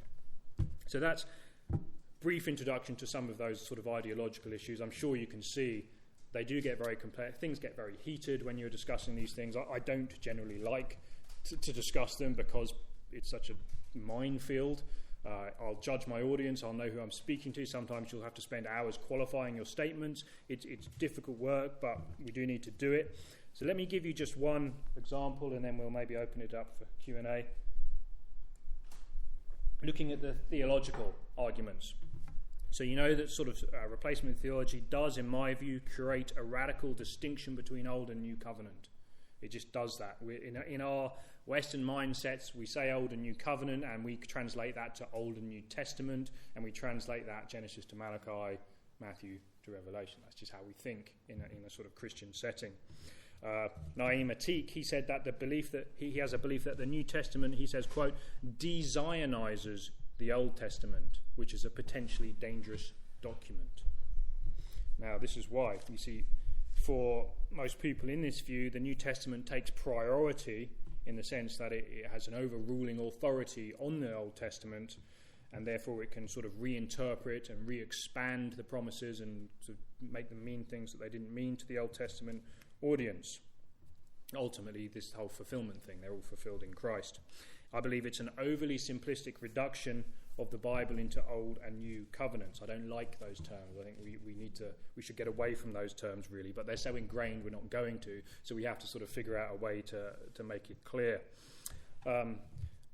So that's a brief introduction to some of those sort of ideological issues. I'm sure you can see they do get very complex. Things get very heated when you're discussing these things. I don't generally like to discuss them because it's such a minefield. I'll judge my audience. I'll know who I'm speaking to. Sometimes you'll have to spend hours qualifying your statements. It's difficult work, but we do need to do it. So let me give you just one example, and then we'll maybe open it up for Q&A. Looking at the theological arguments. So you know that sort of replacement theology does, in my view, create a radical distinction between Old and New Covenant. It just does that. In our Western mindsets, we say Old and New Covenant, and we translate that to Old and New Testament, and we translate that Genesis to Malachi, Matthew to Revelation. That's just how we think in a sort of Christian setting. Naim Atik, he said that the belief that he has a belief that the New Testament, he says, quote, de-Zionizes the Old Testament, which is a potentially dangerous document. Now, this is why. You see, for most people in this view, the New Testament takes priority in the sense that it has an overruling authority on the Old Testament, and therefore it can sort of reinterpret and re-expand the promises and sort of make them mean things that they didn't mean to the Old Testament audience. Ultimately, this whole fulfillment thing, they're all fulfilled in Christ. I believe it's an overly simplistic reduction of the Bible into Old and New covenants. I don't like those terms. I think we should get away from those terms, really, but they're so ingrained we're not going to, so we have to sort of figure out a way to make it clear.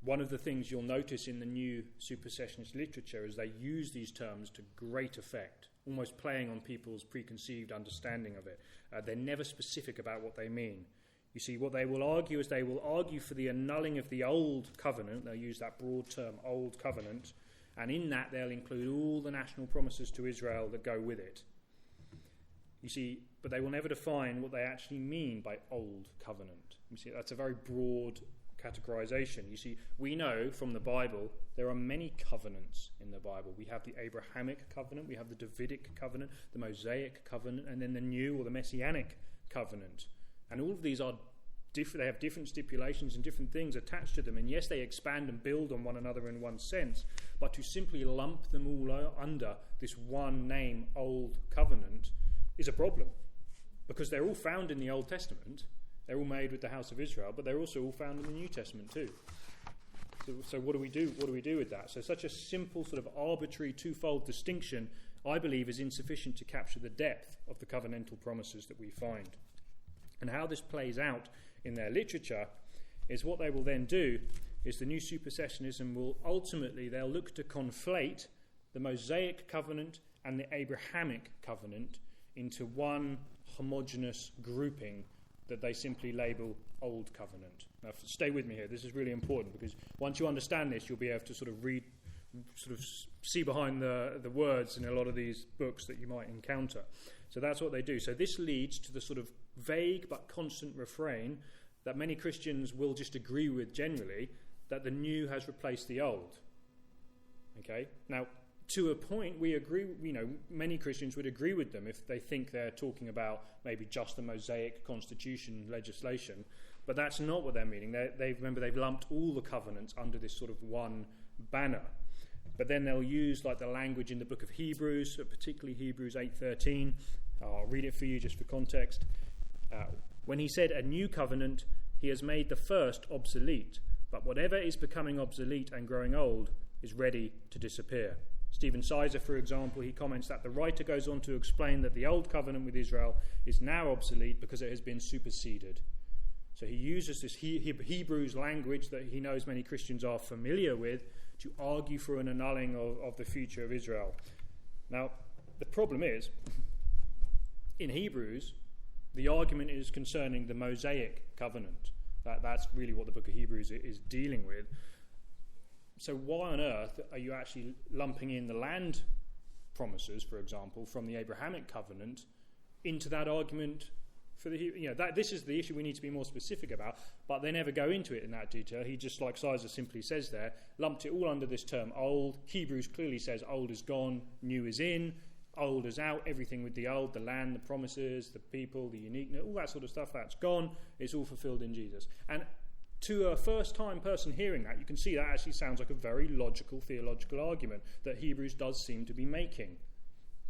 One of the things you'll notice in the new supersessionist literature is they use these terms to great effect, almost playing on people's preconceived understanding of it. They're never specific about what they mean. You see, what they will argue is they will argue for the annulling of the Old Covenant. They'll use that broad term, Old Covenant, and in that they'll include all the national promises to Israel that go with it. You see, but they will never define what they actually mean by Old Covenant. You see, that's a very broad categorization. You see, we know from the Bible there are many covenants in the Bible. We have the Abrahamic covenant, we have the Davidic covenant, the Mosaic covenant, and then the New or the Messianic covenant. And all of these are different. They have different stipulations and different things attached to them. And yes, they expand and build on one another in one sense. But to simply lump them all under this one name, Old Covenant, is a problem. Because they're all found in the Old Testament. They're all made with the house of Israel. But they're also all found in the New Testament too. So what do we do? What do we do with that? So such a simple sort of arbitrary twofold distinction, I believe, is insufficient to capture the depth of the covenantal promises that we find. And how this plays out in their literature is what they will then do is the new supersessionism will ultimately, they'll look to conflate the Mosaic covenant and the Abrahamic covenant into one homogeneous grouping that they simply label Old Covenant. Now, stay with me here. This is really important because once you understand this, you'll be able to sort of see behind the words in a lot of these books that you might encounter. So that's what they do. So this leads to the sort of vague but constant refrain that many Christians will just agree with generally, that the new has replaced the old. Okay? Now, to a point, we agree, many Christians would agree with them if they think they're talking about maybe just the Mosaic constitution legislation, but that's not what they're meaning. Remember, they've lumped all the covenants under this sort of one banner. But then they'll use like the language in the book of Hebrews, particularly Hebrews 8:13. I'll read it for you just for context. When he said a new covenant, he has made the first obsolete, but whatever is becoming obsolete and growing old is ready to disappear. Stephen Sizer, for example, he comments that the writer goes on to explain that the old covenant with Israel is now obsolete because it has been superseded. So he uses this Hebrews language that he knows many Christians are familiar with to argue for an annulling of the future of Israel. Now, the problem is, in Hebrews, the argument is concerning the Mosaic covenant. That's really what the book of Hebrews is dealing with. So why on earth are you actually lumping in the land promises, for example, from the Abrahamic covenant into that argument for the this is the issue we need to be more specific about, but they never go into it in that detail. He just, like Sizer simply says there, lumped it all under this term old. Hebrews clearly says old is gone, new is in, old is out, everything with the old, the land, the promises, the people, the uniqueness, all that sort of stuff, that's gone. It's all fulfilled in Jesus. And to a first-time person hearing that, you can see that actually sounds like a very logical, theological argument that Hebrews does seem to be making.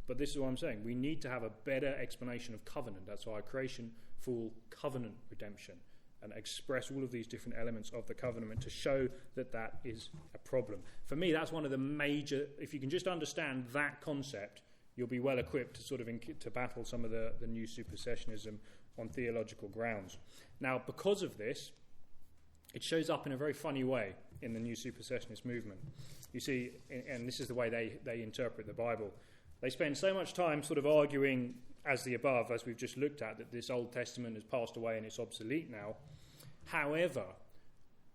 But this is what I'm saying. We need to have a better explanation of covenant. That's why creation, fall, covenant, redemption, and express all of these different elements of the covenant to show that that is a problem. For me, that's one of the major... If you can just understand that concept, you'll be well equipped to sort of to battle some of the new supersessionism on theological grounds. Now, because of this, it shows up in a very funny way in the new supersessionist movement. You see, and this is the way they interpret the Bible. They spend so much time sort of arguing as the above, as we've just looked at, that this Old Testament has passed away and it's obsolete now. However,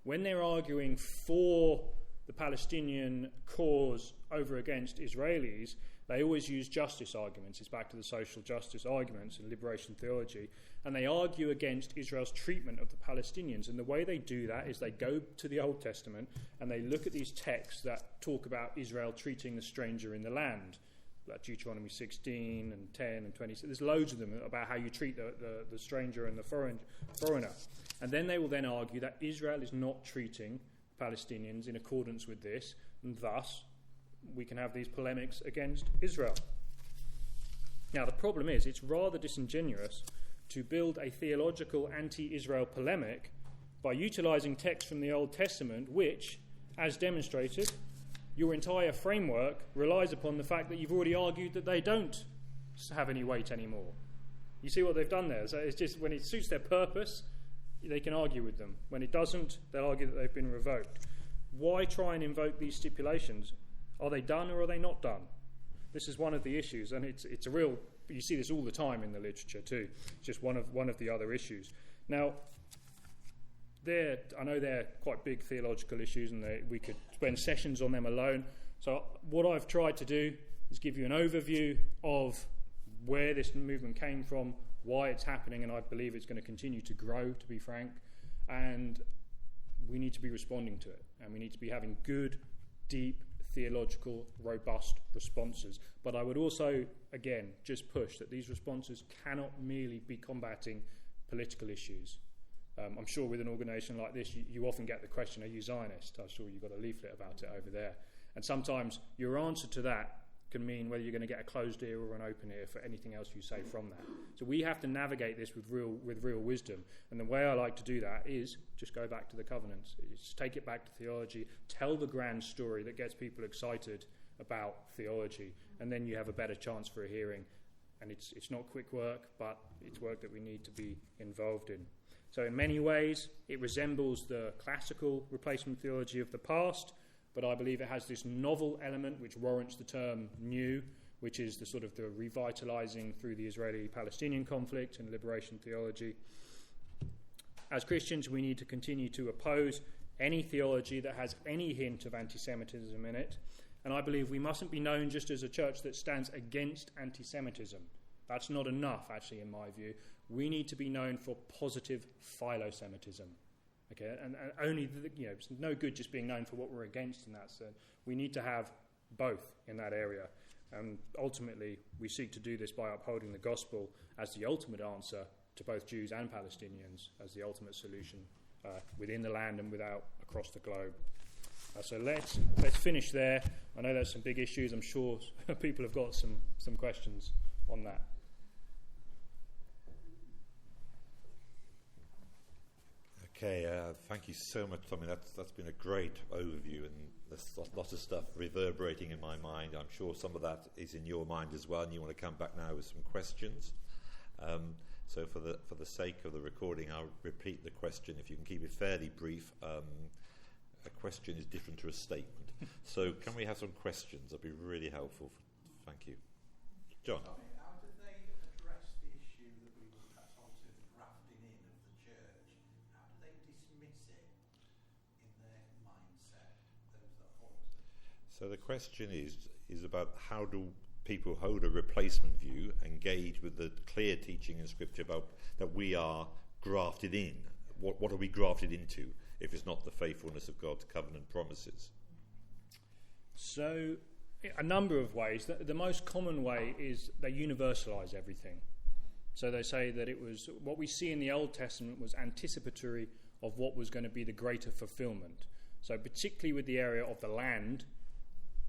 when they're arguing for the Palestinian cause over against Israelis, they always use justice arguments. It's back to the social justice arguments and liberation theology. And they argue against Israel's treatment of the Palestinians. And the way they do that is they go to the Old Testament and they look at these texts that talk about Israel treating the stranger in the land, like Deuteronomy 16 and 10 and 26. There's loads of them about how you treat the stranger and the foreigner. And then they will then argue that Israel is not treating Palestinians in accordance with this, and thus we can have these polemics against Israel. Now, the problem is it's rather disingenuous to build a theological anti-Israel polemic by utilising texts from the Old Testament, which, as demonstrated, your entire framework relies upon the fact that you've already argued that they don't have any weight anymore. You see what they've done there? So it's just when it suits their purpose, they can argue with them. When it doesn't, they'll argue that they've been revoked. Why try and invoke these stipulations? Are they done or are they not done? This is one of the issues, and it's a real... You see this all the time in the literature too. It's just one of the other issues. Now, I know they're quite big theological issues, and we could spend sessions on them alone. So what I've tried to do is give you an overview of where this movement came from, why it's happening, and I believe it's going to continue to grow, to be frank. And we need to be responding to it, and we need to be having good, deep, theological, robust responses. But I would also, again, just push that these responses cannot merely be combating political issues. I'm sure with an organisation like this, you often get the question, are you Zionist? I'm sure you've got a leaflet about it over there. And sometimes your answer to that can mean whether you're going to get a closed ear or an open ear for anything else you say from that. So we have to navigate this with real wisdom. And the way I like to do that is just go back to the covenants. Just take it back to theology. Tell the grand story that gets people excited about theology. And then you have a better chance for a hearing. And it's not quick work, but it's work that we need to be involved in. So in many ways, it resembles the classical replacement theology of the past, but I believe it has this novel element which warrants the term new, which is the sort of the revitalising through the Israeli-Palestinian conflict and liberation theology. As Christians, we need to continue to oppose any theology that has any hint of anti-Semitism in it, and I believe we mustn't be known just as a church that stands against anti-Semitism. That's not enough, actually, in my view. We need to be known for positive philo-Semitism. Okay, and only, it's no good just being known for what we're against in that sense. We need to have both in that area. And ultimately, we seek to do this by upholding the gospel as the ultimate answer to both Jews and Palestinians, as the ultimate solution within the land and without across the globe. So let's finish there. I know there's some big issues. I'm sure people have got some questions on that.
Okay, thank you so much, Tommy. That's been a great overview, and there's lots of stuff reverberating in my mind. I'm sure some of that is in your mind as well, and you want to come back now with some questions. So for the sake of the recording, I'll repeat the question. If you can keep it fairly brief, a question is different to a statement. So can we have some questions? That'd be really helpful. Thank you. John.
How did they address the issue that we were perhaps onto the grafting in of the church? How do they dismiss it in their mindset, those that hold it?
So the question is about how do people hold a replacement view, engage with the clear teaching in Scripture about that we are grafted in. What are we grafted into if it's not the faithfulness of God's covenant promises?
So, a number of ways. The most common way is they universalise everything. So they say that it was what we see in the Old Testament was anticipatory of what was going to be the greater fulfilment. So particularly with the area of the land,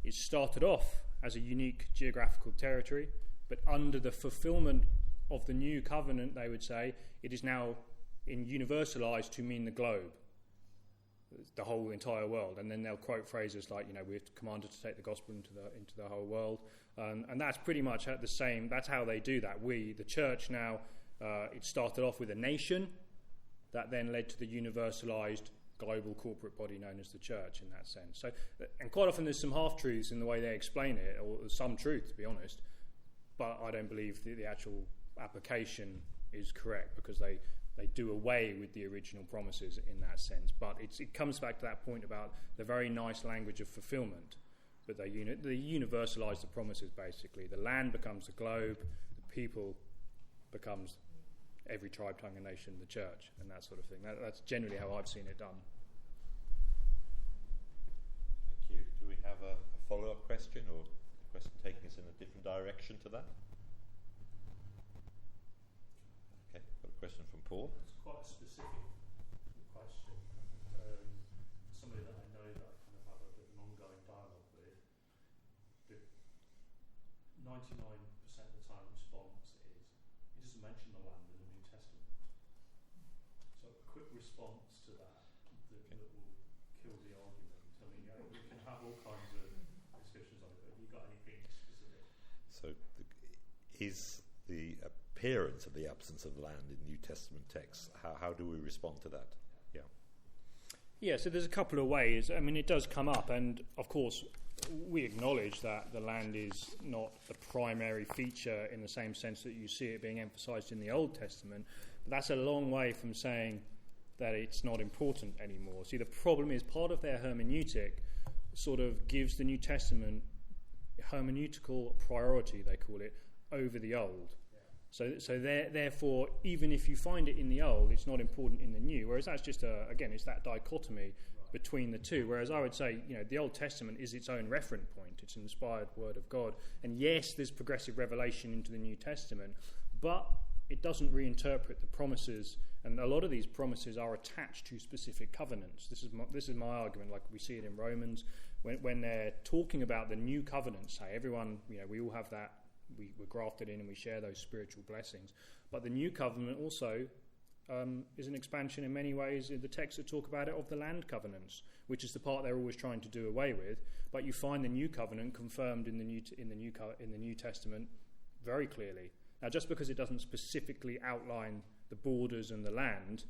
it started off as a unique geographical territory, but under the fulfilment of the new covenant, they would say, it is now universalised to mean the globe, the whole entire world. And then they'll quote phrases like, we're commanded to take the gospel into the whole world. And that's pretty much the same. That's how they do that. The church now, it started off with a nation that then led to the universalised global corporate body known as the church in that sense. So, and quite often there's some half-truths in the way they explain it, or some truth, to be honest. But I don't believe the actual application is correct, because they do away with the original promises in that sense. But it comes back to that point about the very nice language of fulfilment. But they universalise the promises, basically. The land becomes the globe, the people becomes every tribe, tongue and nation, the church, and that sort of thing. That's generally how I've seen it done.
Thank you. Do we have a follow-up question, or a question taking us in a different direction to that? Okay, got a question from Paul.
It's quite a specific question. Somebody that I know that I kind of have a bit of an ongoing dialogue with. The 99% of the time response is, it doesn't mention the land in the New Testament. So a quick response to that will kill the argument. I mean, we can have all kinds of discussions on it, but have you got anything specific?
So is the appearance of the absence of land in New Testament texts, how do we respond to that?
Yeah, so there's a couple of ways. I mean, it does come up, and of course we acknowledge that the land is not the primary feature in the same sense that you see it being emphasised in the Old Testament, but that's a long way from saying that it's not important anymore. See, the problem is part of their hermeneutic sort of gives the New Testament hermeneutical priority, they call it, over the Old. So therefore, even if you find it in the Old, it's not important in the New. Whereas that's just it's that dichotomy between the two. Whereas I would say, the Old Testament is its own reference point. It's an inspired word of God. And yes, there's progressive revelation into the New Testament, but it doesn't reinterpret the promises. And a lot of these promises are attached to specific covenants. This is my argument. Like we see it in Romans when they're talking about the new covenant. Say everyone, we all have that. We're grafted in and we share those spiritual blessings. But the new covenant also is an expansion in many ways in the texts that talk about it of the land covenants, which is the part they're always trying to do away with. But you find the new covenant confirmed in the New Testament very clearly. Now, just because it doesn't specifically outline the borders and the land,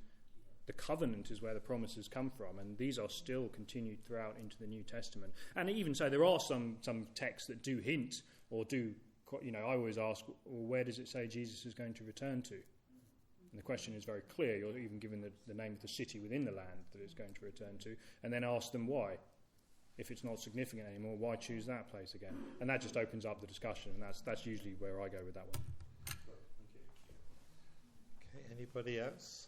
the covenant is where the promises come from, and these are still continued throughout into the New Testament. And even so, there are some texts that do hint or do. I always ask, well, where does it say Jesus is going to return to? And the question is very clear. You're even given the name of the city within the land that it's going to return to, and then ask them why. If it's not significant anymore, why choose that place again? And that just opens up the discussion, and that's usually where I go with that one.
Okay, anybody else?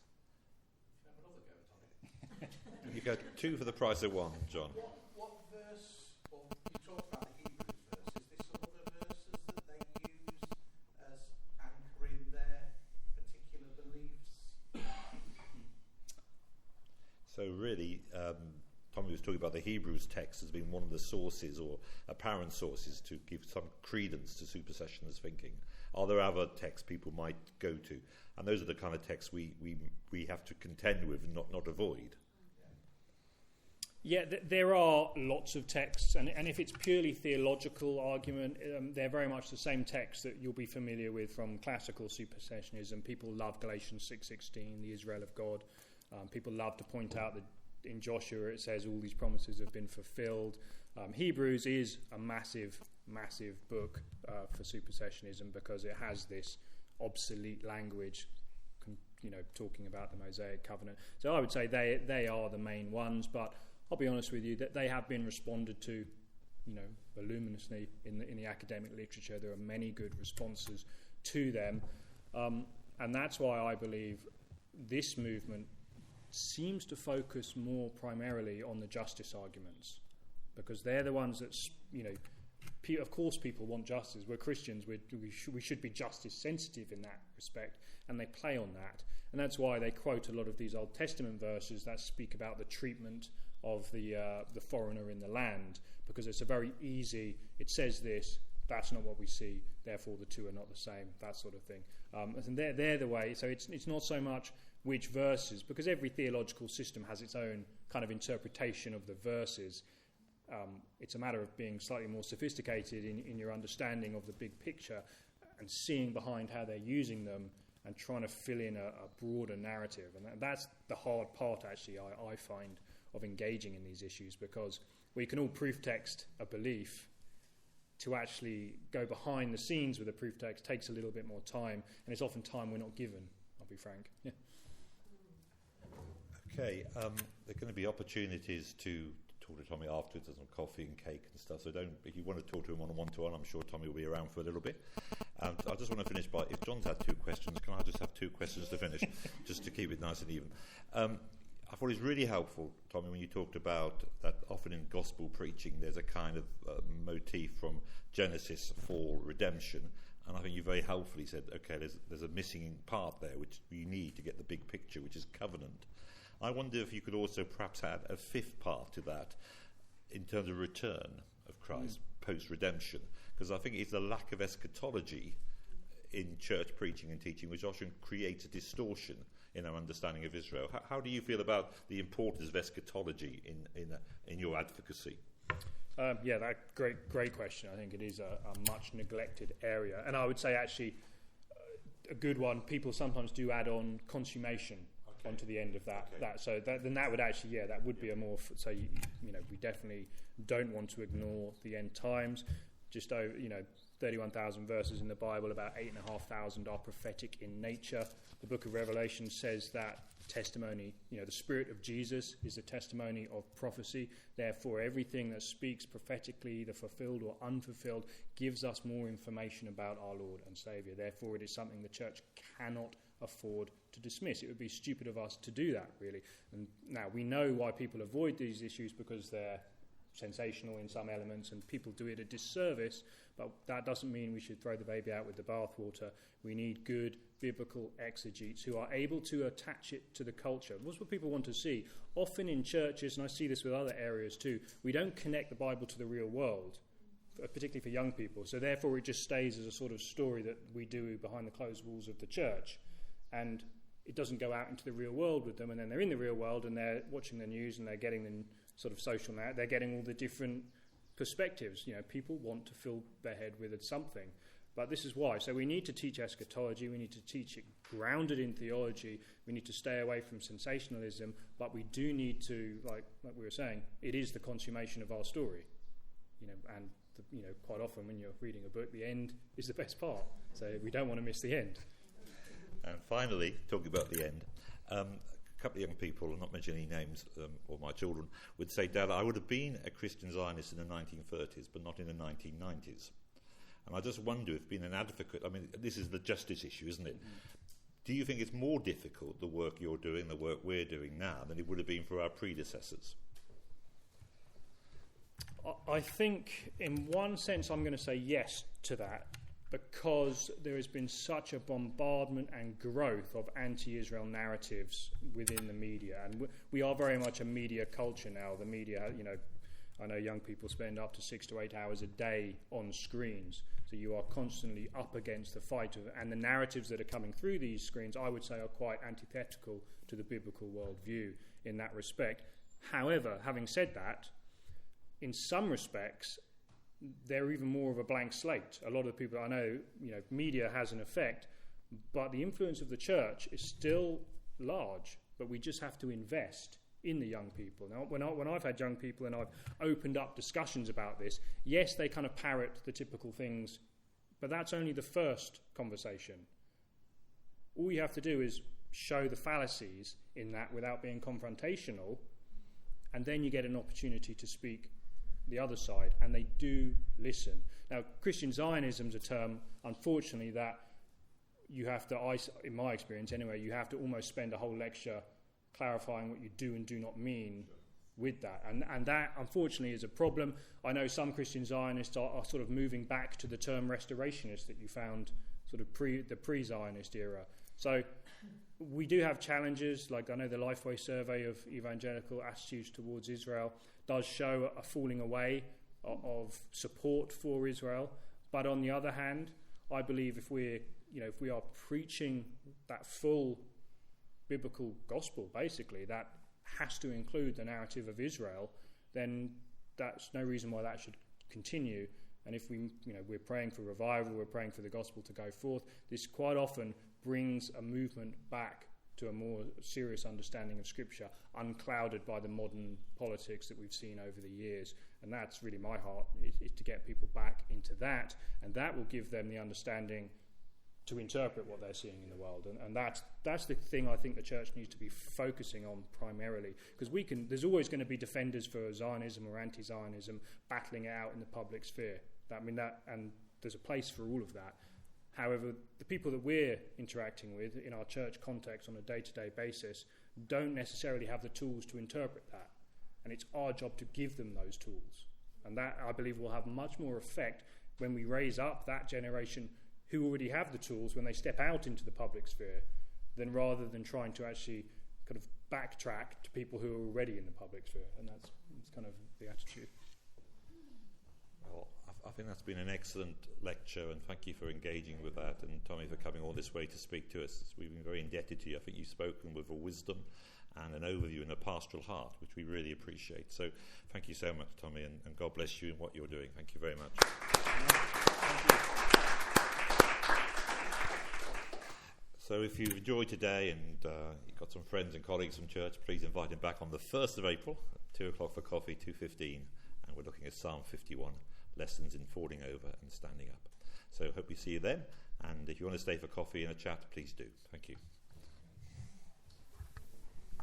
You got two for the price of one, John.
What verse, you talked about the Hebrews verse, is this some of the verses that they use as anchoring their particular beliefs?
So really, Tommy was talking about the Hebrews text as being one of the sources or apparent sources to give some credence to supersessionist thinking. Are there other texts people might go to? And those are the kind of texts we have to contend with and not avoid.
Yeah, there are lots of texts, and if it's purely theological argument, they're very much the same texts that you'll be familiar with from classical supersessionism. People love Galatians 6:16, the Israel of God. People love to point out that in Joshua it says all these promises have been fulfilled. Hebrews is a massive book for supersessionism because it has this obsolete language, talking about the Mosaic covenant. So I would say they are the main ones, but I'll be honest with you that they have been responded to voluminously in the academic literature. There are many good responses to them, and that's why I believe this movement seems to focus more primarily on the justice arguments, because they're the ones that, of course people want justice. We're Christians, we should be justice sensitive in that respect, and they play on that. And that's why they quote a lot of these Old Testament verses that speak about the treatment of the foreigner in the land, because it's a very easy, it says this, that's not what we see, therefore the two are not the same, that sort of thing. And they're the way, so it's not so much which verses, because every theological system has its own kind of interpretation of the verses. It's a matter of being slightly more sophisticated in your understanding of the big picture and seeing behind how they're using them and trying to fill in a broader narrative. And that's the hard part, actually, I find, of engaging in these issues, because we can all proof text a belief. To actually go behind the scenes with a proof text takes a little bit more time, and it's often time we're not given, I'll be frank. Yeah.
Okay, there are going to be opportunities to talk to Tommy afterwards. There's some coffee and cake and stuff, so if you want to talk to him on a one-to-one, I'm sure Tommy will be around for a little bit. I just want to finish by, if John's had 2 questions, can I just have 2 questions to finish, just to keep it nice and even? I thought it was really helpful, Tommy, when you talked about that often in gospel preaching there's a kind of motif from Genesis for redemption, and I think you very helpfully said, okay, there's a missing part there which you need to get the big picture, which is covenant. I wonder if you could also perhaps add a 5th part to that in terms of return of Christ post-redemption, because I think it's the lack of eschatology in church preaching and teaching which often creates a distortion in our understanding of Israel. How do you feel about the importance of eschatology in your advocacy?
That great question. I think it is a much neglected area, and I would say actually a good one. People sometimes do add on consummation onto the end of that.
Okay.
Then that would actually, that would be a more. So we definitely don't want to ignore the end times. Just 31,000 verses in the Bible, about 8,500 are prophetic in nature. The book of Revelation says that testimony, the Spirit of Jesus is a testimony of prophecy. Therefore, everything that speaks prophetically, either fulfilled or unfulfilled, gives us more information about our Lord and Saviour. Therefore, it is something the church cannot afford to dismiss. It would be stupid of us to do that, really. And now we know why people avoid these issues, because they're sensational in some elements and people do it a disservice, but that doesn't mean we should throw the baby out with the bathwater. We need good biblical exegetes who are able to attach it to the culture. What's what people want to see? Often in churches, and I see this with other areas too, we don't connect the Bible to the real world, particularly for young people. So therefore it just stays as a sort of story that we do behind the closed walls of the church. And it doesn't go out into the real world with them, and then they're in the real world and they're watching the news and they're getting the sort of social now, they're getting all the different perspectives. People want to fill their head with something. But this is why. So we need to teach eschatology, we need to teach it grounded in theology, we need to stay away from sensationalism, but we do need to, like we were saying, it is the consummation of our story. And quite often when you're reading a book, the end is the best part. So we don't want to miss the end.
And finally, talking about the end, a couple of young people, I'm not mentioning any names, or my children, would say, Dad, I would have been a Christian Zionist in the 1930s, but not in the 1990s. And I just wonder if being an advocate, this is the justice issue, isn't it? Do you think it's more difficult, the work you're doing, the work we're doing now, than it would have been for our predecessors?
I think, in one sense, I'm going to say yes to that, because there has been such a bombardment and growth of anti-Israel narratives within the media. And we are very much a media culture now. The media, I know young people spend up to 6 to 8 hours a day on screens. So you are constantly up against the fight. And the narratives that are coming through these screens, I would say, are quite antithetical to the biblical worldview in that respect. However, having said that, in some respects, they're even more of a blank slate. A lot of the people I know, media has an effect, but the influence of the church is still large, but we just have to invest in the young people. Now, when I've had young people and I've opened up discussions about this, yes, they kind of parrot the typical things, but that's only the first conversation. All you have to do is show the fallacies in that without being confrontational, and then you get an opportunity to speak the other side, and they do listen. Now, Christian Zionism is a term, unfortunately, that you have to, in my experience anyway, you have to almost spend a whole lecture clarifying what you do and do not mean with that. And that, unfortunately, is a problem. I know some Christian Zionists are sort of moving back to the term restorationist that you found sort of the pre-Zionist era. So we do have challenges. Like, I know the Lifeway survey of evangelical attitudes towards Israel does show a falling away of support for Israel. But on the other hand, I believe if we are preaching that full biblical gospel, basically, that has to include the narrative of Israel, then that's no reason why that should continue. And if we're praying for revival, we're praying for the gospel to go forth, this quite often brings a movement back to a more serious understanding of Scripture, unclouded by the modern politics that we've seen over the years. And that's really my heart, is to get people back into that, and that will give them the understanding to interpret what they're seeing in the world. And that's the thing I think the church needs to be focusing on primarily, because there's always going to be defenders for Zionism or anti-Zionism battling it out in the public sphere. And there's a place for all of that. However, the people that we're interacting with in our church context on a day-to-day basis don't necessarily have the tools to interpret that. And it's our job to give them those tools. And that, I believe, will have much more effect when we raise up that generation who already have the tools when they step out into the public sphere, than rather than trying to actually kind of backtrack to people who are already in the public sphere. And that's kind of the attitude.
Well, I think that's been an excellent lecture, and thank you for engaging with that, and Tommy for coming all this way to speak to us. We've been very indebted to you. I think you've spoken with a wisdom and an overview and a pastoral heart, which we really appreciate. So thank you so much, Tommy, and God bless you in what you're doing. Thank you very much.
Thank you.
So if you've enjoyed today and you've got some friends and colleagues from church, please invite them back on the 1st of April at 2 o'clock for coffee, 2:15, and we're looking at Psalm 51, lessons in falling over and standing up. So hope we see you then, and if you want to stay for coffee and a chat, please do. Thank you.